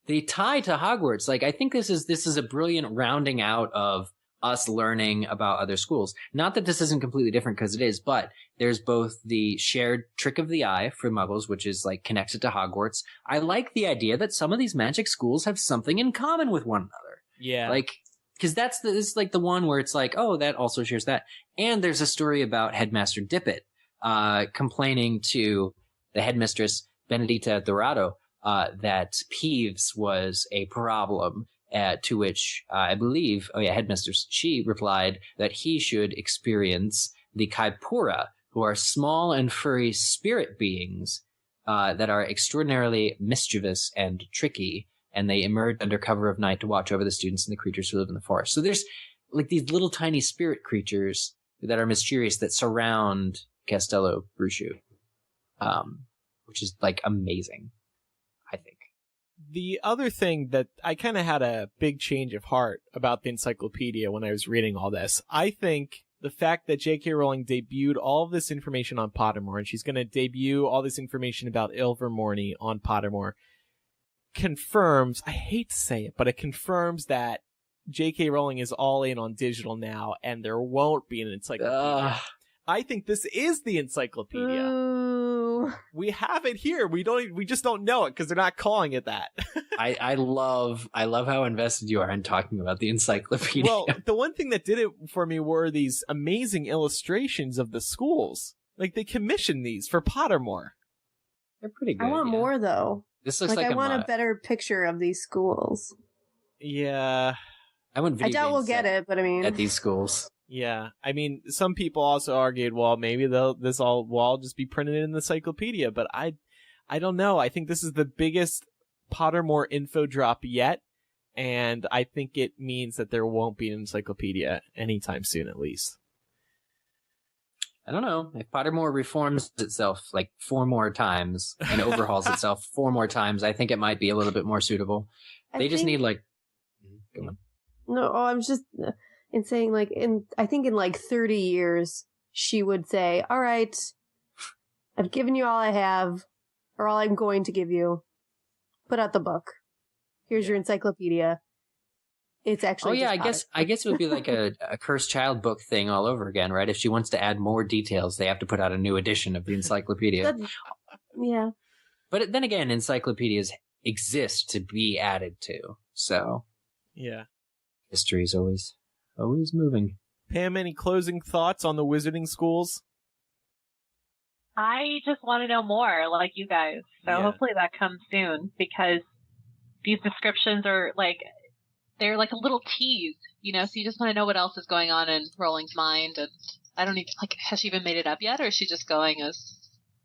the tie to Hogwarts. Like, I think this is a brilliant rounding out of us learning about other schools. Not that this isn't completely different, because it is, but there's both the shared trick of the eye for Muggles, which is like connected to Hogwarts. I like the idea that some of these magic schools have something in common with one another. Yeah. Like, because this is like the one where it's like, oh, that also shares that. And there's a story about Headmaster Dippet complaining to the headmistress, Benedita Dorado, that Peeves was a problem. To which I believe, headmistress, she replied that he should experience the Kaipura, who are small and furry spirit beings that are extraordinarily mischievous and tricky, and they emerge under cover of night to watch over the students and the creatures who live in the forest. So there's like these little tiny spirit creatures that are mysterious that surround Castello Brushu, which is like amazing, I think. The other thing that I kind of had a big change of heart about the encyclopedia when I was reading all this, I think the fact that J.K. Rowling debuted all of this information on Pottermore, and she's going to debut all this information about Ilvermorny on Pottermore, confirms, I hate to say it, but it confirms that J.K. Rowling is all in on digital now, and there won't be an encyclopedia. I think this is the encyclopedia. Ooh. We have it here. We just don't know it because they're not calling it that. I love how invested you are in talking about the encyclopedia. Well, the one thing that did it for me were these amazing illustrations of the schools. Like, they commissioned these for Pottermore. They're pretty good. I want more though. This looks like I want a better picture of these schools. Yeah. I doubt we'll get it, but I mean, at these schools. Yeah, I mean, some people also argued, well, maybe this will all just be printed in the encyclopedia, but I don't know. I think this is the biggest Pottermore info drop yet, and I think it means that there won't be an encyclopedia anytime soon, at least. I don't know. If Pottermore reforms itself like 4 more times and overhauls itself 4 more times, I think it might be a little bit more suitable. They just need like... Go on. No, I'm just... in saying, like, I think in like 30 years, she would say, all right, I've given you all I have, or all I'm going to give you. Put out the book. Here's your encyclopedia. It's actually I guess it would be like a Cursed Child book thing all over again, right? If she wants to add more details, they have to put out a new edition of the encyclopedia. Yeah. But then again, encyclopedias exist to be added to, so... Yeah. History is always moving. Pam, any closing thoughts on the wizarding schools? I just want to know more, like you guys. So hopefully that comes soon, because these descriptions are like, they're like a little tease, you know, so you just want to know what else is going on in Rowling's mind. And I don't even, like, has she even made it up yet, or is she just going as,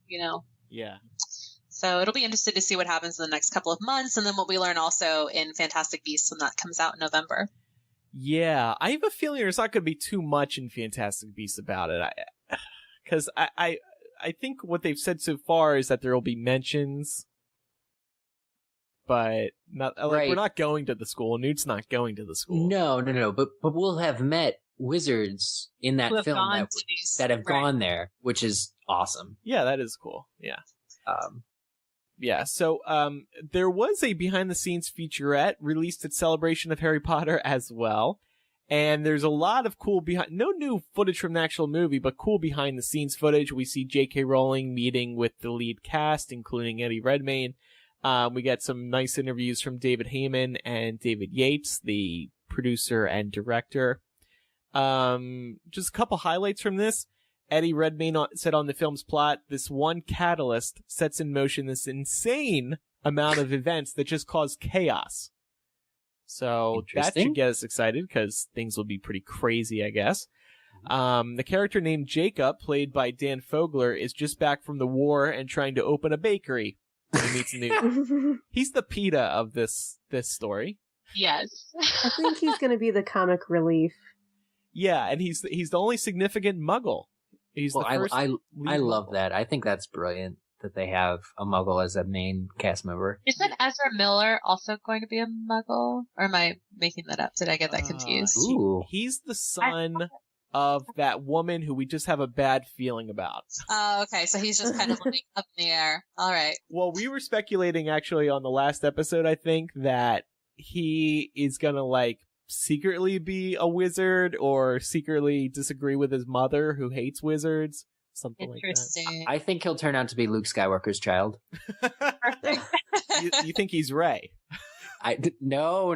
you know? Yeah. So it'll be interesting to see what happens in the next couple of months, and then what we learn also in Fantastic Beasts when that comes out in November. Yeah, I have a feeling there's not going to be too much in Fantastic Beasts about it. Because I think what they've said so far is that there will be mentions, but not like right. We're not going to the school. Newt's not going to the school. No. But we'll have met wizards in that film that have gone there, which is awesome. Yeah, that is cool. Yeah. Yeah, so there was a behind-the-scenes featurette released at Celebration of Harry Potter as well, and there's a lot of cool no new footage from the actual movie, but cool behind-the-scenes footage. We see J.K. Rowling meeting with the lead cast, including Eddie Redmayne. We get some nice interviews from David Heyman and David Yates, the producer and director. Just a couple highlights from this. Eddie Redmayne said on the film's plot, this one catalyst sets in motion this insane amount of events that just cause chaos. So that should get us excited because things will be pretty crazy, I guess. The character named Jacob, played by Dan Fogler, is just back from the war and trying to open a bakery. When he meets a new... He's the PETA of this story. Yes. I think he's going to be the comic relief. Yeah, and he's the only significant Muggle. He's the first. I love Muggle. that. I think that's brilliant that they have a Muggle as a main cast member. Isn't Ezra Miller also going to be a Muggle? Or am I making that up? Did I get that confused? He's the son of that woman who we just have a bad feeling about. Oh, okay. So he's just kind of like up in the air. All right. Well, we were speculating actually on the last episode, I think, that he is gonna like secretly be a wizard or secretly disagree with his mother who hates wizards. Something like that. Interesting. I think he'll turn out to be Luke Skywalker's child. You think he's Rey? No.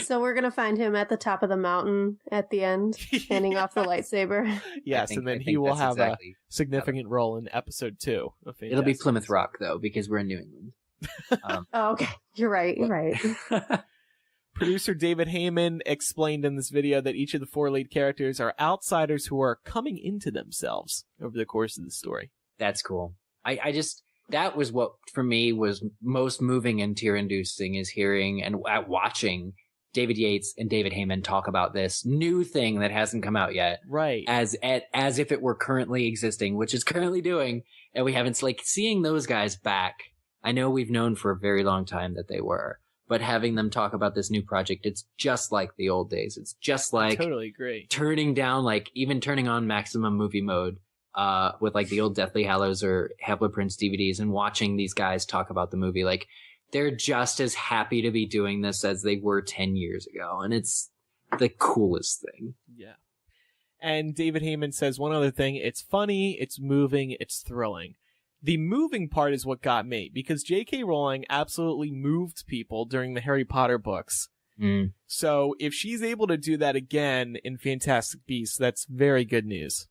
So we're going to find him at the top of the mountain at the end, handing off the lightsaber. Yes, and then he will have a significant role in episode 2. It'll be Plymouth Rock, though, because we're in New England. Oh, okay. You're right. Producer David Heyman explained in this video that each of the 4 lead characters are outsiders who are coming into themselves over the course of the story. That's cool. I just, that was what, for me, was most moving and tear-inducing, is hearing and watching David Yates and David Heyman talk about this new thing that hasn't come out yet. Right. As if it were currently existing, which it's currently doing, and we haven't, like, seeing those guys back. I know we've known for a very long time that they were. But having them talk about this new project, it's just like the old days. It's just like I totally agree. Turning down, like even turning on maximum movie mode, with like the old Deathly Hallows or Half-Blood Prince DVDs, and watching these guys talk about the movie. Like they're just as happy to be doing this as they were 10 years ago, and it's the coolest thing. Yeah. And David Heyman says one other thing: it's funny, it's moving, it's thrilling. The moving part is what got me, because J.K. Rowling absolutely moved people during the Harry Potter books. So if she's able to do that again in Fantastic Beasts, that's very good news.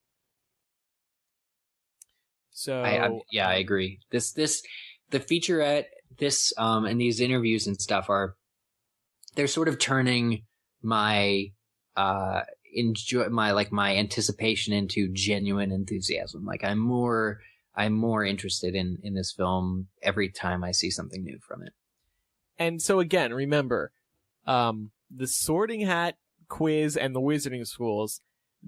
So I agree. The featurette, and these interviews and stuff they're sort of turning my my anticipation into genuine enthusiasm. Like I'm more interested in this film every time I see something new from it. And so again, remember, the Sorting Hat quiz and the Wizarding Schools,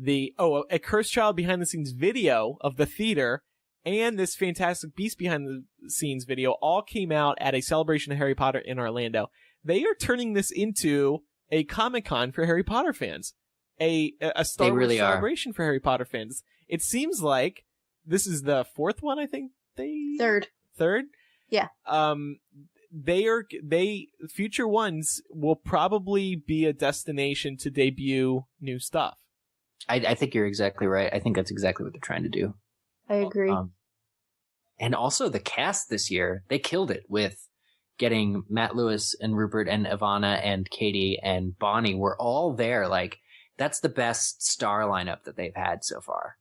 a Cursed Child behind the scenes video of the theater, and this Fantastic Beast behind the scenes video all came out at a celebration of Harry Potter in Orlando. They are turning this into a Comic-Con for Harry Potter fans, a Star Wars celebration for Harry Potter fans. It seems like this is the 4th one, I think. Third? Yeah. Future ones will probably be a destination to debut new stuff. I think you're exactly right. I think that's exactly what they're trying to do. I agree. And also the cast this year, they killed it with getting Matt Lewis and Rupert and Ivana and Katie and Bonnie were all there. Like, that's the best star lineup that they've had so far.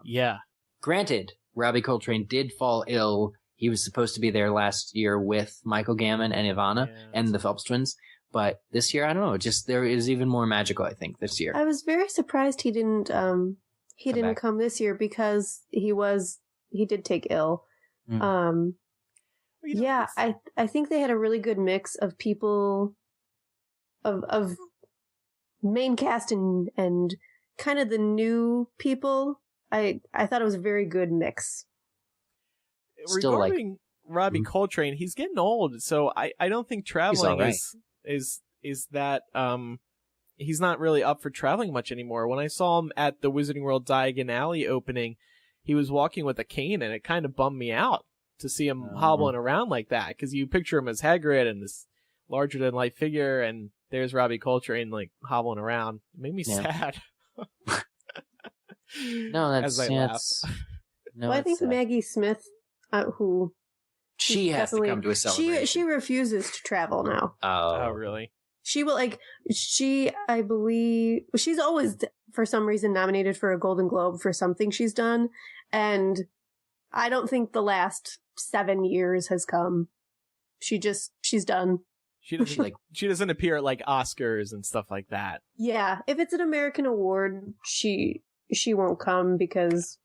Yeah. Granted, Robbie Coltrane did fall ill. He was supposed to be there last year with Michael Gambon and Ivana and the Phelps twins. But this year, I don't know. Just there is even more magical, I think, this year. I was very surprised he didn't come this year, because he did take ill. I think they had a really good mix of people of main cast and kind of the new people. I thought it was a very good mix. Regarding Robbie Coltrane, he's getting old, so I don't think traveling is that he's not really up for traveling much anymore. When I saw him at the Wizarding World Diagon Alley opening, he was walking with a cane, and it kind of bummed me out to see him hobbling around like that, because you picture him as Hagrid and this larger than life figure, and there's Robbie Coltrane like hobbling around. It made me sad. No, that's I think Maggie Smith, she has to come to a celebration. She refuses to travel now. Oh, really? She will, like, I believe, she's always, for some reason, nominated for a Golden Globe for something she's done, and I don't think the last 7 years has come. She's done. She doesn't appear at, like, Oscars and stuff like that. Yeah, if it's an American award, she won't come because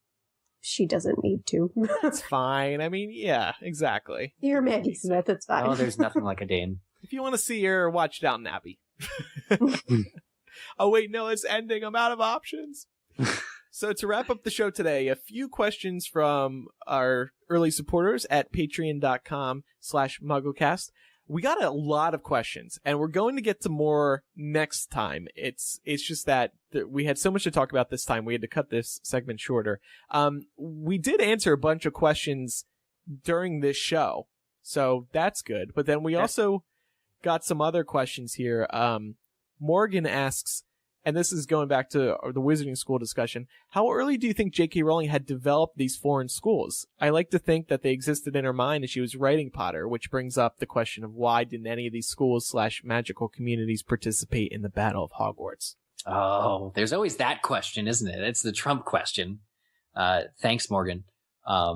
she doesn't need to. That's fine. I mean, yeah, exactly. You're Maggie Smith, it's fine. Oh, there's nothing like a Dane. If you want to see her, watch Downton Abbey. Oh, wait, no, it's ending. I'm out of options. So to wrap up the show today, a few questions from our early supporters at patreon.com/MuggleCast. We got a lot of questions, and we're going to get to more next time. It's just that we had so much to talk about this time, we had to cut this segment shorter. We did answer a bunch of questions during this show, so that's good. But then we also got some other questions here. Morgan asks, and this is going back to the Wizarding School discussion, how early do you think J.K. Rowling had developed these foreign schools? I like to think that they existed in her mind as she was writing Potter, which brings up the question of why didn't any of these schools/magical communities participate in the Battle of Hogwarts? Oh, there's always that question, isn't it? It's the Trump question. Thanks, Morgan. I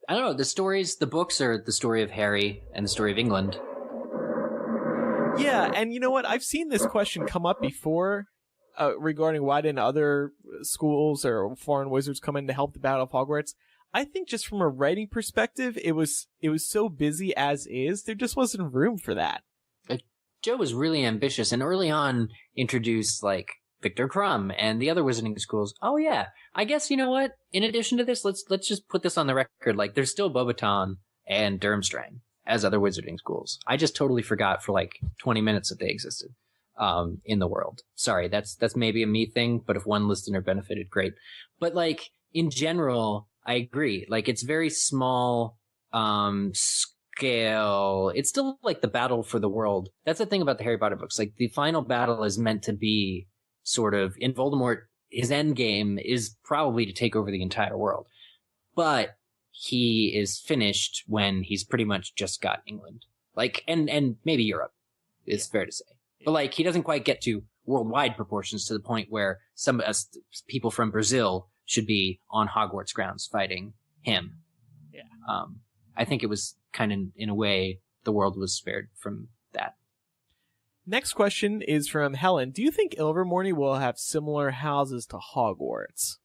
don't know, the books are the story of Harry and the story of England. Yeah, and you know what? I've seen this question come up before, regarding why didn't other schools or foreign wizards come in to help the Battle of Hogwarts. I think just from a writing perspective, it was so busy as is, there just wasn't room for that. Joe was really ambitious and early on introduced like Victor Crumb and the other wizarding schools. Oh yeah, I guess you know what? In addition to this, let's just put this on the record. Like there's still Beauxbaton and Durmstrang as other wizarding schools. I just totally forgot for like 20 minutes that they existed. In the world. Sorry, that's maybe a me thing, but if one listener benefited, great. But like in general, I agree. Like it's very small scale. It's still like the battle for the world. That's the thing about the Harry Potter books. Like the final battle is meant to be sort of in Voldemort. His end game is probably to take over the entire world, but he is finished when he's pretty much just got England, like and maybe Europe. It's fair to say. But like he doesn't quite get to worldwide proportions to the point where some people from Brazil should be on Hogwarts grounds fighting him. Yeah. I think it was kind of in a way the world was spared from that. Next question is from Helen. Do you think Ilvermorny will have similar houses to Hogwarts?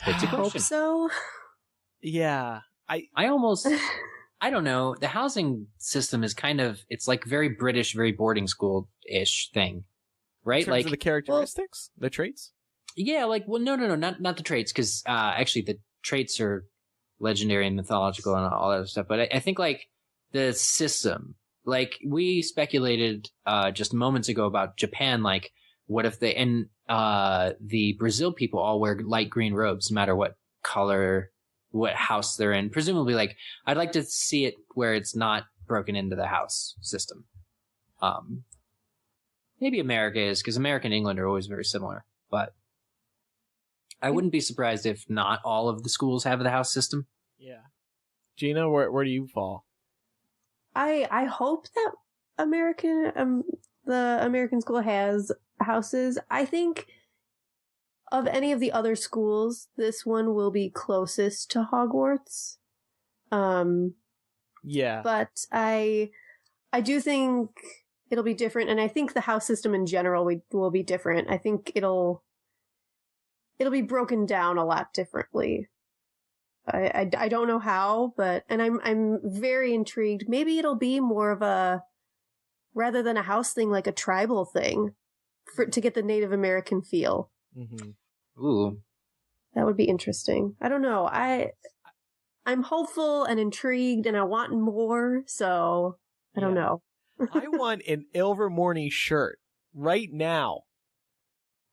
It's a I hope so. Yeah. I don't know. The housing system is kind of, it's like very British, very boarding school-ish thing, right? In terms like of the characteristics, the traits? Yeah, like, well, no, not the traits, because actually the traits are legendary and mythological and all that other stuff. But I think like the system, like we speculated just moments ago about Japan, like what if the Brazil people all wear light green robes, no matter what color, what house they're in. Presumably, like, I'd like to see it where it's not broken into the house system. Maybe America is, because America and England are always very similar. But I wouldn't be surprised if not all of the schools have the house system. Yeah. Gina, where do you fall? I hope that the American school has houses. I think of any of the other schools, this one will be closest to Hogwarts. Yeah. But I do think it'll be different, and I think the house system in general will be different. I think it'll be broken down a lot differently. I don't know how, and I'm very intrigued. Maybe it'll be more of a, rather than a house thing, like a tribal thing, to get the Native American feel. Mm-hmm. Ooh, that would be interesting. I don't know. I'm hopeful and intrigued, and I want more. So I don't know. I want an Ilvermorny shirt right now.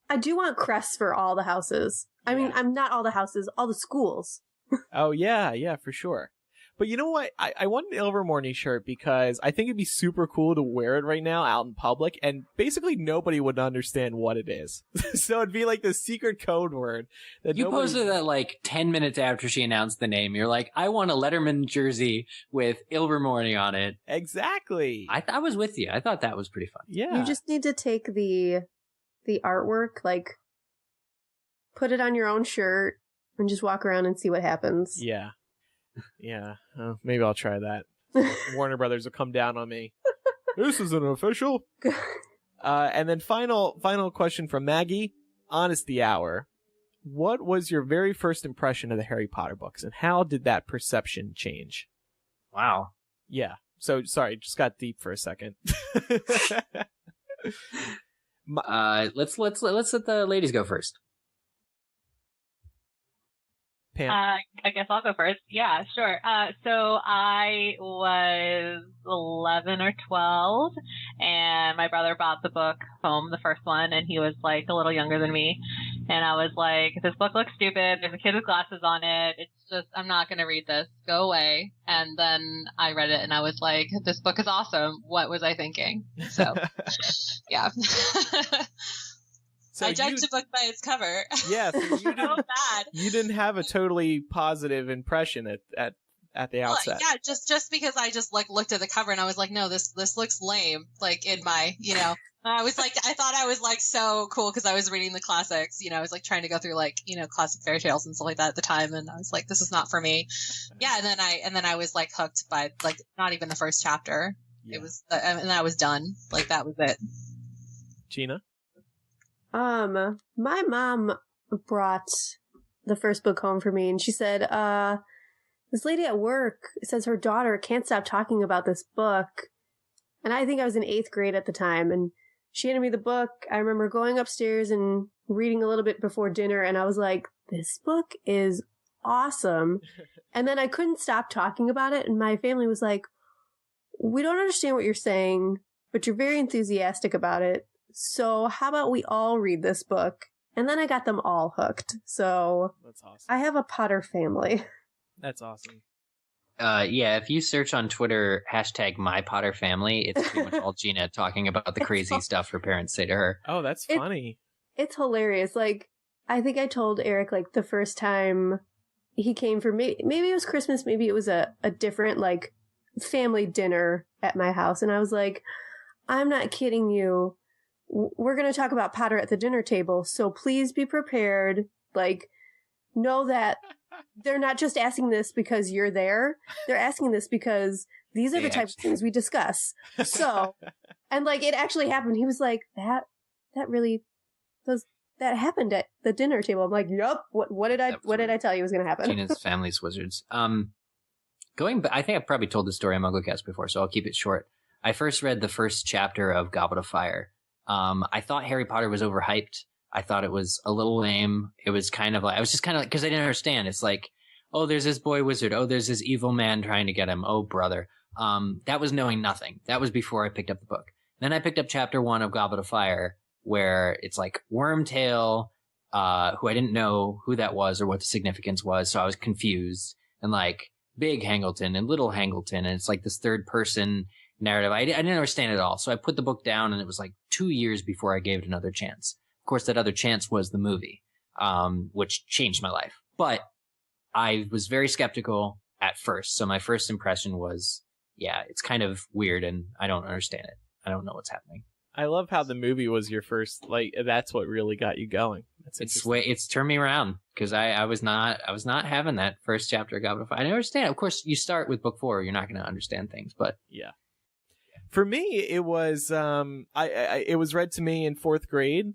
I do want crests for all the houses. I mean, I'm not all the houses, all the schools. Oh yeah, for sure. But you know what? I want an Ilvermorny shirt because I think it'd be super cool to wear it right now out in public, and basically nobody would understand what it is. So it'd be like the secret code word that you posted that like 10 minutes after she announced the name. You're like, I want a Letterman jersey with Ilvermorny on it. Exactly. I was with you. I thought that was pretty fun. Yeah. You just need to take the artwork, like put it on your own shirt and just walk around and see what happens. Yeah. Yeah. Maybe I'll try that. Warner Brothers will come down on me. This isn't official. And then final question from Maggie. Honesty Hour. What was your very first impression of the Harry Potter books, and how did that perception change? Wow. Yeah. So, sorry, just got deep for a second. Let's let the ladies go first. Pam. I guess I'll go first. Yeah, sure. So I was 11 or 12, and my brother brought the book home, the first one, and he was like a little younger than me. And I was like, this book looks stupid. There's a kid with glasses on it. It's just, I'm not going to read this. Go away. And then I read it, and I was like, this book is awesome. What was I thinking? So, yeah. So I judged a book by its cover. Yeah, so you didn't, so bad. You didn't have a totally positive impression at the outset. Yeah, just because I just like looked at the cover and I was like, no, this looks lame. Like in my, I was like, I thought I was like so cool because I was reading the classics. I was like trying to go through like classic fairy tales and stuff like that at the time, and I was like, this is not for me. Yeah, and then I was like hooked by like not even the first chapter. Yeah. It was, and I was done. Like that was it. Gina. My mom brought the first book home for me, and she said, this lady at work says her daughter can't stop talking about this book. And I think I was in 8th grade at the time, and she handed me the book. I remember going upstairs and reading a little bit before dinner, and I was like, this book is awesome. And then I couldn't stop talking about it, and my family was like, we don't understand what you're saying, but you're very enthusiastic about it. So how about we all read this book? And then I got them all hooked. So that's awesome. I have a Potter family. That's awesome. Yeah, if you search on Twitter #MyPotterFamily, it's pretty much all Gina talking about the crazy stuff her parents say to her. Oh, that's funny. It's hilarious. Like, I think I told Eric, like, the first time he came for me, maybe it was Christmas, maybe it was a different, like, family dinner at my house. And I was like, I'm not kidding you. We're going to talk about Potter at the dinner table, so please be prepared. Like, know that they're not just asking this because you're there. They're asking this because these are the types of things we discuss. So, and like, it actually happened. He was like, that really does, that happened at the dinner table. I'm like, yup. What did I tell you was going to happen? Gina's family's wizards. Going back, I think I've probably told this story on MuggleCast before, so I'll keep it short. I first read the first chapter of Goblet of Fire. I thought Harry Potter was overhyped. I thought it was a little lame. It was kind of like, I was just kind of like, because I didn't understand. It's like, oh, there's this boy wizard. Oh, there's this evil man trying to get him. Oh, brother. That was knowing nothing. That was before I picked up the book. Then I picked up chapter 1 of Goblet of Fire, where it's like Wormtail, who I didn't know who that was or what the significance was. So I was confused. And like Big Hangleton and Little Hangleton. And it's like this third person narrative. I didn't understand it all. So I put the book down, and it was like 2 years before I gave it another chance. Of course, that other chance was the movie, which changed my life. But I was very skeptical at first. So my first impression was, yeah, it's kind of weird, and I don't understand it. I don't know what's happening. I love how the movie was your first, like, that's what really got you going. It's turned me around, because I was not having that first chapter of Goblet of Fire. I didn't understand. Of course, you start with book 4, you're not going to understand things, but yeah. For me, it was it was read to me in 4th grade.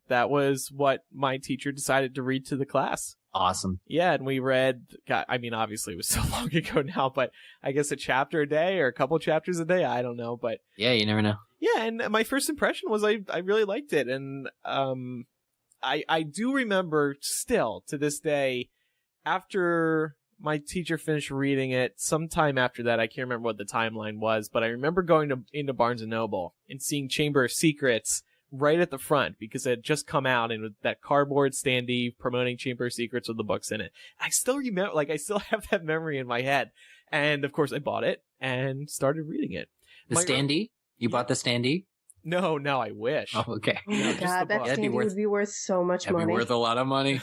That was what my teacher decided to read to the class. Awesome. Yeah, and we read, I mean, obviously it was so long ago now, but I guess a chapter a day or a couple chapters a day. I don't know, but yeah, you never know. Yeah, and my first impression was I really liked it, and I do remember still to this day, after my teacher finished reading it, sometime after that, I can't remember what the timeline was, but I remember going into Barnes & Noble and seeing Chamber of Secrets right at the front because it had just come out and with that cardboard standee promoting Chamber of Secrets with the books in it. I still remember, like, I still have that memory in my head. And of course I bought it and started reading it. The standee? You bought the standee? No, I wish. Oh, okay. Oh my god, that standee would be worth so much money. That'd be worth a lot of money.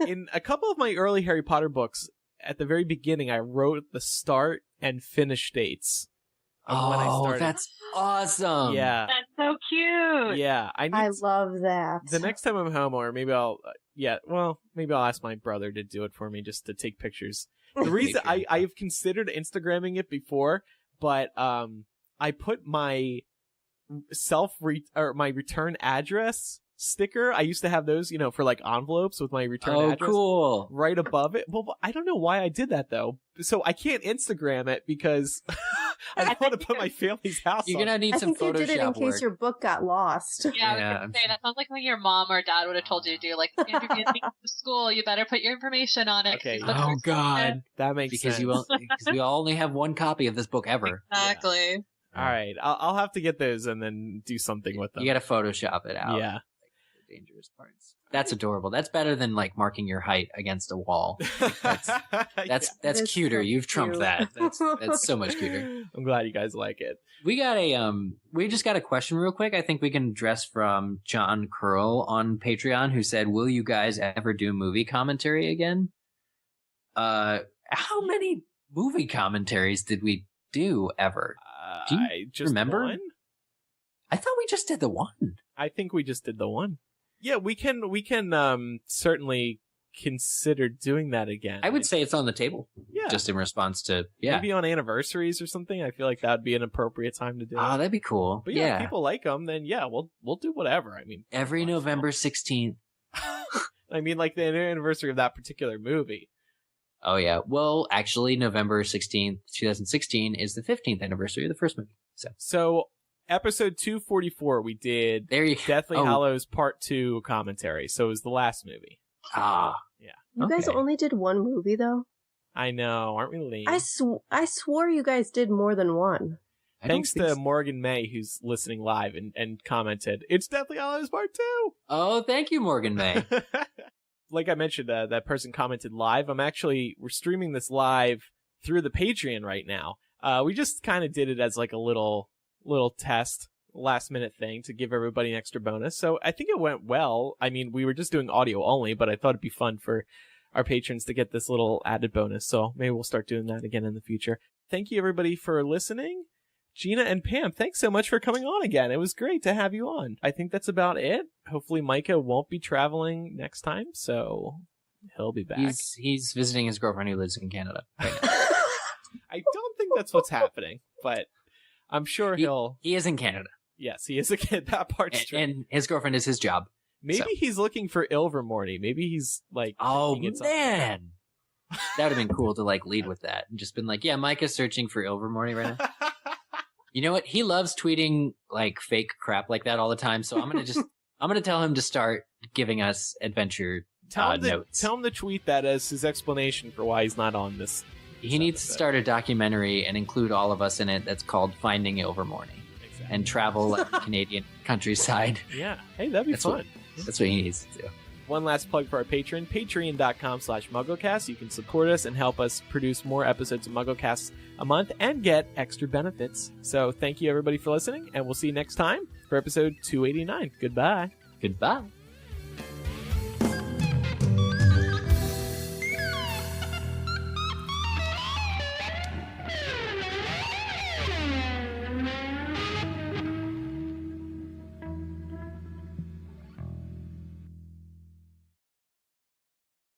In a couple of my early Harry Potter books, at the very beginning, I wrote the start and finish dates. When I started. That's awesome. Yeah. That's so cute. Yeah. I love that. The next time I'm home, or maybe I'll ask my brother to do it for me just to take pictures. The reason I have considered Instagramming it before, but I put my my return address sticker. I used to have those, for like envelopes with my return address. Cool. Right above it. Well, I don't know why I did that though. So I can't Instagram it because I don't want to put my family's house You're going to need some Photoshop work. I think you did it in case your book got lost. Yeah, I was going to say, that sounds like something your mom or dad would have told you to do. Like, Andrew, you're to school, you better put your information on it. Okay. Oh, God. That makes sense. Because we only have one copy of this book ever. Exactly. Yeah. All right. I'll have to get those and then do something with them. You got to Photoshop it out. Yeah. The dangerous parts. That's adorable. That's better than like marking your height against a wall. That's cuter. You've trumped that. That's so much cuter. I'm glad you guys like it. We got we just got a question real quick. I think we can address from John Curl on Patreon, who said, "Will you guys ever do movie commentary again?" How many movie commentaries did we do ever? Do you remember? One? I thought we just did the one. I think we just did the one. Yeah, we can certainly consider doing that again. I would say it's on the table. Yeah. Just in response to maybe on anniversaries or something. I feel like that would be an appropriate time to do it. Oh, that'd be cool. But yeah, if people like them, then yeah, we'll do whatever. I mean, every November 16th. I mean, like the anniversary of that particular movie. Oh, yeah. Well, actually, November 16th, 2016 is the 15th anniversary of the first movie. So episode 244, we did Deathly Hallows Part 2 commentary. So it was the last movie. Ah. Yeah. You guys only did one movie, though? I know. Aren't we lame? I swore you guys did more than one. Thanks to Morgan May, who's listening live and commented, "It's Deathly Hallows Part 2." Oh, thank you, Morgan May. Like I mentioned, that person commented live. We're streaming this live through the Patreon right now. We just kind of did it as like a little test, last minute thing to give everybody an extra bonus. So I think it went well. I mean, we were just doing audio only, but I thought it'd be fun for our patrons to get this little added bonus. So maybe we'll start doing that again in the future. Thank you everybody for listening. Gina and Pam, thanks so much for coming on again. It was great to have you on. I think that's about it. Hopefully Micah won't be traveling next time, so he'll be back. He's visiting his girlfriend who lives in Canada right now. I don't think that's what's happening, but I'm sure He is in Canada. Yes, he is a kid. That part's true. And his girlfriend is his job. Maybe he's looking for Ilvermorny. Maybe he's like... Oh, man! That would have been cool to like lead with that. And just been like, yeah, Micah's searching for Ilvermorny right now. You know what? He loves tweeting like fake crap like that all the time. So I'm gonna tell him to start giving us adventure notes. Tell him to tweet that as his explanation for why he's not on this. He needs to start a documentary and include all of us in it. That's called Finding Ilvermorny, and travel like the Canadian countryside. Yeah, hey, that'd be fun. That's what he needs to do. One last plug for our patron, patreon.com/MuggleCast. You can support us and help us produce more episodes of MuggleCast a month and get extra benefits. So thank you everybody for listening, and we'll see you next time for episode 289. Goodbye. Goodbye.